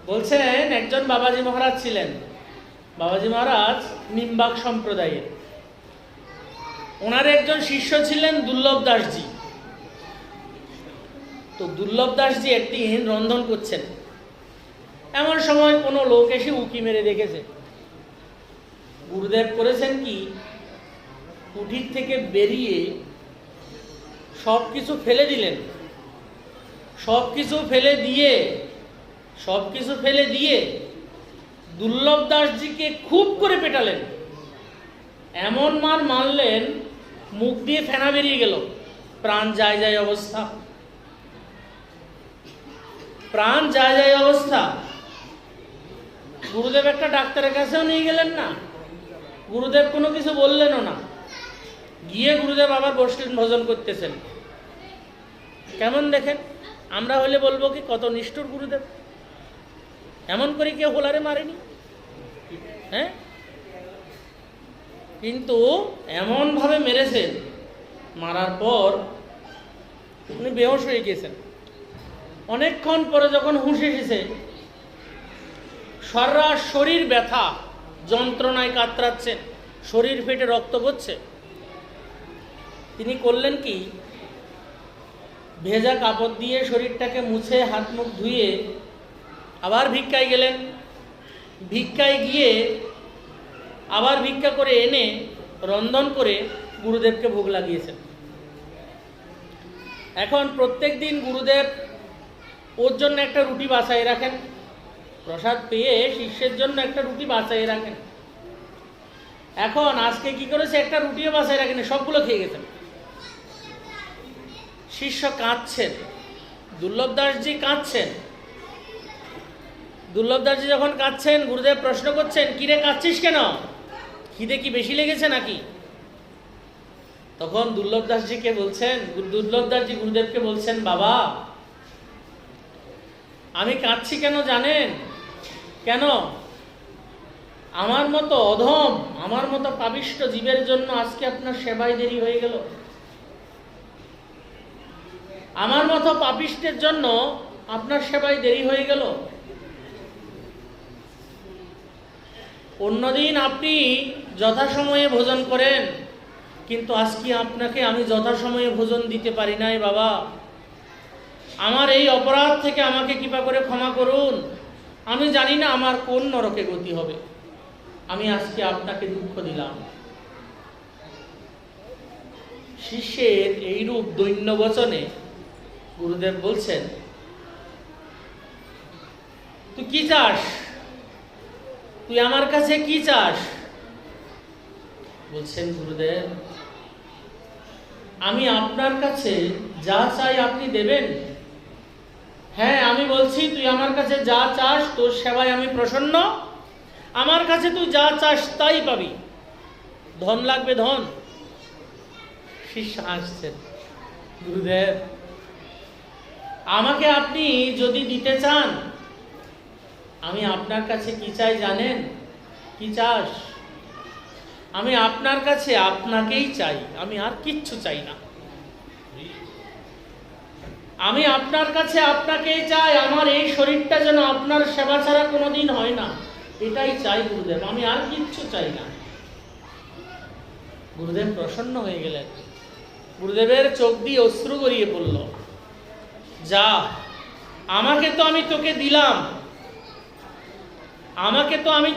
A: বলছেন একজন বাবাজি মহারাজ ছিলেন, বাবাজি মহারাজ নিম্বাক সম্প্রদায়ের, ওনার একজন শিষ্য ছিলেন দুর্লভ দাসজি। তো দুর্লভ দাসজি একদিন রন্ধন করছেন, এমন সময় কোনো লোক এসে উকি মেরে দেখেছে। গুরুদেব করেছেন কি, কুঠির থেকে বেরিয়ে সব কিছু ফেলে দিলেন, সব কিছু ফেলে দিয়ে দুর্লভ দাসজিকে খুব করে পেটালেন, এমন মার মারলেন মুখ দিয়ে ফেনা বেরিয়ে গেল, প্রাণ যায় যায় অবস্থা, প্রাণ যায় যায় অবস্থা। গুরুদেব একটা ডাক্তারের কাছেও নিয়ে গেলেন না, গুরুদেব কোনো কিছু বললেনও না, গিয়ে গুরুদেব আবার বসলেন, ভজন করতেছেন। কেমন দেখেন, আমরা হলে বলবো কি কত নিষ্ঠুর গুরুদেব, এমন করে কেউ হোলারে মারেনি। হ্যাঁ কিন্তু এমনভাবে মেরেছেন, মারার পর উনি বেহোশ হয়ে গেছেন। অনেকক্ষণ পরে যখন হুঁশ এসেছে, সারা শরীর ব্যথা, যন্ত্রণায় কাতরাচ্ছেন, শরীর ফেটে রক্ত পড়ছে। তিনি করলেন কি, ভেজা কাপড় দিয়ে শরীরটাকে মুছে হাত মুখ ধুয়ে আবার ভিক্ষায় গেলেন। ভিক্ষায় গিয়ে আবার ভিক্ষা করে এনে রন্ধন করে গুরুদেবকে ভোগ লাগিয়েছেন। এখন প্রত্যেক দিন গুরুদেব ওর জন্য একটা রুটি বাছাই রাখেন, প্রসাদ পেয়ে শিষ্যের জন্য একটা রুটি বাছাই রাখেন। এখন আজকে কি করেছে, একটা রুটিও বাছাই রাখেনি, সবগুলো খেয়ে গেছেন। শিষ্য কাঁদছেন, দুর্লভ দাসজি কাঁদছেন। দুর্লভ দাসজি যখন কাঁদছেন, গুরুদেব প্রশ্ন করছেন, কিরে কাঁদছিস কেন, খিদে কি বেশি লেগেছে নাকি? তখন দুর্লভ দাসজি গুরুদেবকে বলছেন, বাবা আমি কাঁদছি কেন জানেন? কেন? আমার মতো অধম, আমার মতো পাপিষ্ঠ জীবের জন্য আজকে আপনার সেবায় দেরি হয়ে গেল। আমার মতো পাপিষ্টের জন্য আপনার সেবায় দেরি হয়ে গেল। অন্যদিন আপনি যথাসময়ে ভোজন করেন, কিন্তু আজকে আপনাকে আমি যথাসময়ে ভোজন দিতে পারি নাই বাবা। আমার এই অপরাধ থেকে আমাকে কৃপা করে ক্ষমা করুন। আমি জানি না আমার কোন নরকে গতি হবে, আমি আজকে আপনাকে দুঃখ দিলাম। শিষ্যের এইরূপ দৈন্য বচনে গুরুদেব বলছেন, তুই কি চাস, তুই আমার কাছে কি চাস? বলছেন গুরুদেব, আমি আপনার কাছে যা চাই আপনি দেবেন। হ্যাঁ, আমি বলছি তুই আমার কাছে যা চাস, তোর সেবায় আমি প্রসন্ন। আমার কাছে তুই যা চাস তাই পাবি, ধন লাগবে ধন। শিষ্য হাসছেন, গুরুদেব আমাকে আপনি যদি দিতে চান, আমি আপনার কাছে কি চাই জানেন? কি চাস? আমি আপনার কাছে আপনাকেই চাই, আমি আর কিচ্ছু চাই না। আমি আপনার কাছে আপনাকেই চাই, আমার এই শরীরটা যেন আপনার সেবা ছাড়া কোনোদিন হয় না, এটাই চাই গুরুদেব, আমি আর কিচ্ছু চাই না। গুরুদেব প্রসন্ন হয়ে গেলেন, গুরুদেবের চোখ দিয়ে অশ্রু গড়িয়ে পড়ল। যা, আমাকে তো আমি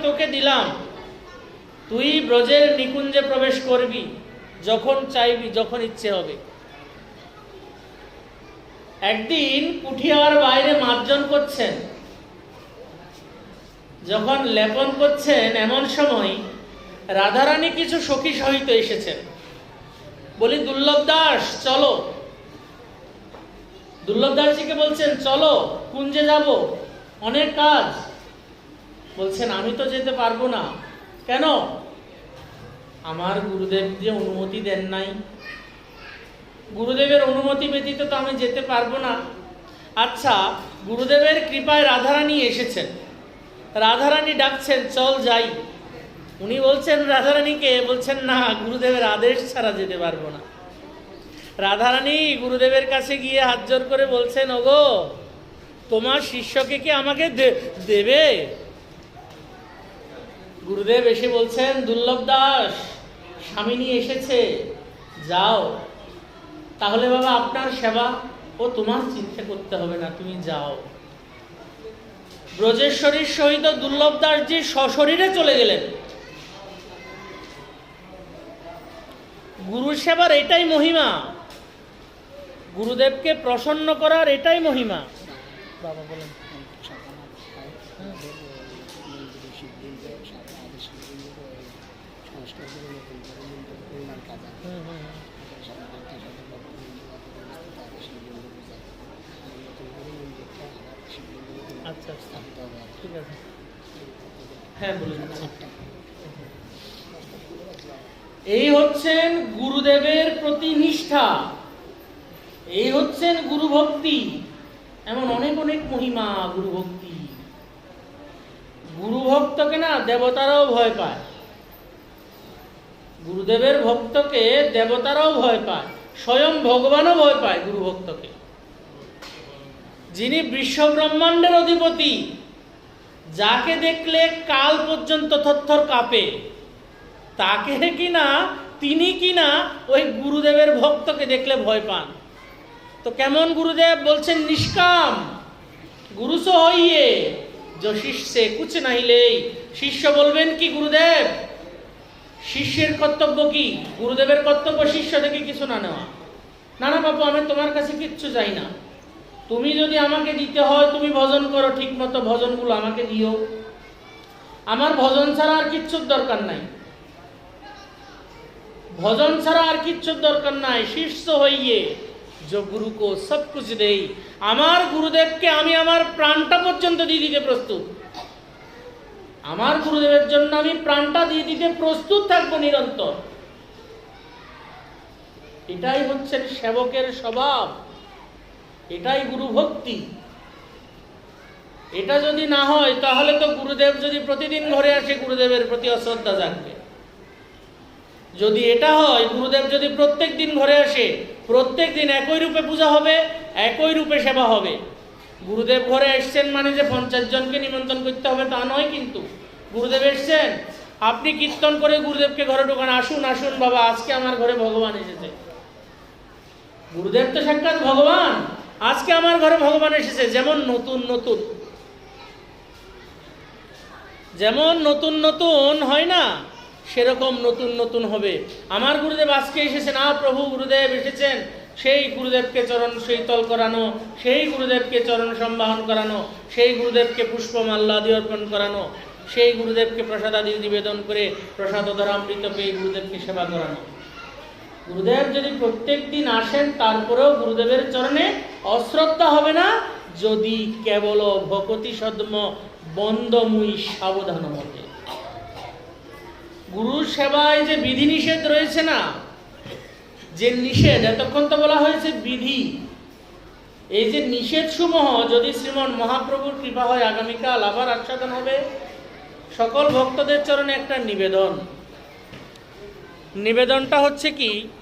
A: তোকে দিলাম, তুই ব্রজের নিকুঞ্জে প্রবেশ করবি যখন চাইবি, যখন ইচ্ছে হবে। একদিন কুঠিয়ার বাইরে মার্জন করছেন, যখন লেপন করছেন এমন সময় রাধারানী কিছু সখী সহিত এসেছেন। বলি, দুর্লভ দাস চলো। দুর্লভ দাসজিকে বলছেন, চলো কুঞ্জে যাব, অনেক কাজ। বলছেন, আমি তো যেতে পারবো না। কেন? আমার গুরুদেব যে অনুমতি দেন নাই, গুরুদেবের অনুমতি ব্যতীত তো আমি যেতে পারবো না। আচ্ছা, গুরুদেবের কৃপায় রাধারানী এসেছেন, রাধারানী ডাকছেন, চল যাই। উনি বলছেন রাধারানীকে, বলছেন না, গুরুদেবের আদেশ ছাড়া যেতে পারবো না। রাধারানী গুরুদেবের কাছে গিয়ে হাত জোর করে বলছেন, ওগো তোমার শিষ্যকে কি আমাকে দেবে? গুরুদেব এসে বলছেন, দুর্লভ দাস স্বামিনী এসেছে, যাও। তাহলে বাবা আপনার সেবা ও তোমার চিন্তা করতে হবে না, তুমি যাও। ব্রজেশ্বরীর সহিত দুর্লভ দাসজি সশরীরে চলে গেলেন। গুরু সেবার এটাই মহিমা, গুরুদেবকে প্রসন্ন করার এটাই মহিমা। বাবা বলেন। আচ্ছা, ঠিক আছে, হ্যাঁ বলুন। এই হচ্ছেন গুরুদেবের প্রতি নিষ্ঠা, এই হচ্ছেন গুরু ভক্তি। এমন অনেক অনেক মহিমা গুরু ভক্তি। গুরু ভক্তকে না দেবতারাও ভয় পায়, গুরুদেবের ভক্তকে দেবতারাও ভয় পায়, স্বয়ং ভগবানও ভয় পায় গুরু ভক্তকে। যিনি বিশ্ব ব্রহ্মাণ্ডের অধিপতি, যাকে দেখলে কাল পর্যন্ত থরথর কাঁপে, তাকে কিনা তিনি কিনা ওই গুরুদেবের ভক্তকে দেখলে ভয় পান। তো কেমন গুরুদেব বলছেন, নিষ্কাম গুরু সো হইয়ে जो শিষ্যে কুছ নাহিলেই। শিষ্য বলবেন কি, গুরুদেব, শিষ্যের কর্তব্য কি? গুরুদেবের কর্তব্য শিষ্য থেকে কিছু না নেওয়া। না না বাবু, আমি তোমার কাছে কিচ্ছু চাই না, তুমি যদি আমাকে দিতে হয় তুমি ভজন করো, ঠিক মতো ভজনগুলো আমাকে দিও, আমার ভজন ছাড়া আর কিচ্ছুর দরকার নাই, ভজন ছাড়া আর কিচ্ছুর দরকার নাই। শিষ্য হইয়ে जो गुरु को सब कुछ দেই, আমার গুরুদেবকে আমি আমার প্রাণটা পর্যন্ত দিয়ে দিতে প্রস্তুত, আমার গুরুদেবের জন্য আমি প্রাণটা দিয়ে দিতে প্রস্তুত থাকবো নিরন্তর। এটাই হচ্ছে সেবকের স্বভাব, এটাই গুরু ভক্তি। এটা যদি না হয় তাহলে তো গুরুদেব যদি প্রতিদিন ঘরে আসে গুরুদেবের প্রতি অশ্রদ্ধা জাগবে। যদি এটা হয়, গুরুদেব যদি প্রত্যেক দিন ঘরে আসে, প্রত্যেক দিন একই রূপে পূজা হবে, একই রূপে সেবা হবে। গুরুদেব ঘরে এসছেন মানে যে 50 জনকে নিমন্ত্রণ করতে হবে তা নয়, কিন্তু গুরুদেব এসছেন, আপনি কীর্তন করে গুরুদেবকে ঘরে ঢোকান, আসুন আসুন বাবা, আজকে আমার ঘরে ভগবান এসেছে। গুরুদেব তো সাক্ষাৎ ভগবান, আজকে আমার ঘরে ভগবান এসেছে। যেমন নতুন নতুন হয় না, সেরকম নতুন নতুন হবে। আমার গুরুদেব আজকে এসেছেন, প্রভু গুরুদেব এসেছেন, সেই গুরুদেবকে চরণ শীতল করানো, সেই গুরুদেবকে চরণ সম্বাহন করানো, সেই গুরুদেবকে পুষ্পমাল্যাদি অর্পণ করানো, সেই গুরুদেবকে প্রসাদাদি নিবেদন করে প্রসাদ ধরামৃত পেয়ে গুরুদেবকে সেবা করানো। গুরুদেব যদি প্রত্যেক দিন আসেন তারপরেও গুরুদেবের চরণে অশ্রদ্ধা হবে না, যদি কেবল ভকতি সদ্ম বন্দমুই সাবধান মতে। গুরুর সেবায় যে বিধিনিষেধ রয়েছে না, যে নিষেধ, এতক্ষণ তো বলা হয়েছে বিধি, এই যে নিষেধ সমূহ যদি শ্রীমন মহাপ্রভুর কৃপা হয় আগামীকাল আবার আস্বাদন হবে। সকল ভক্তদের চরণে একটা নিবেদনটা হচ্ছে কি,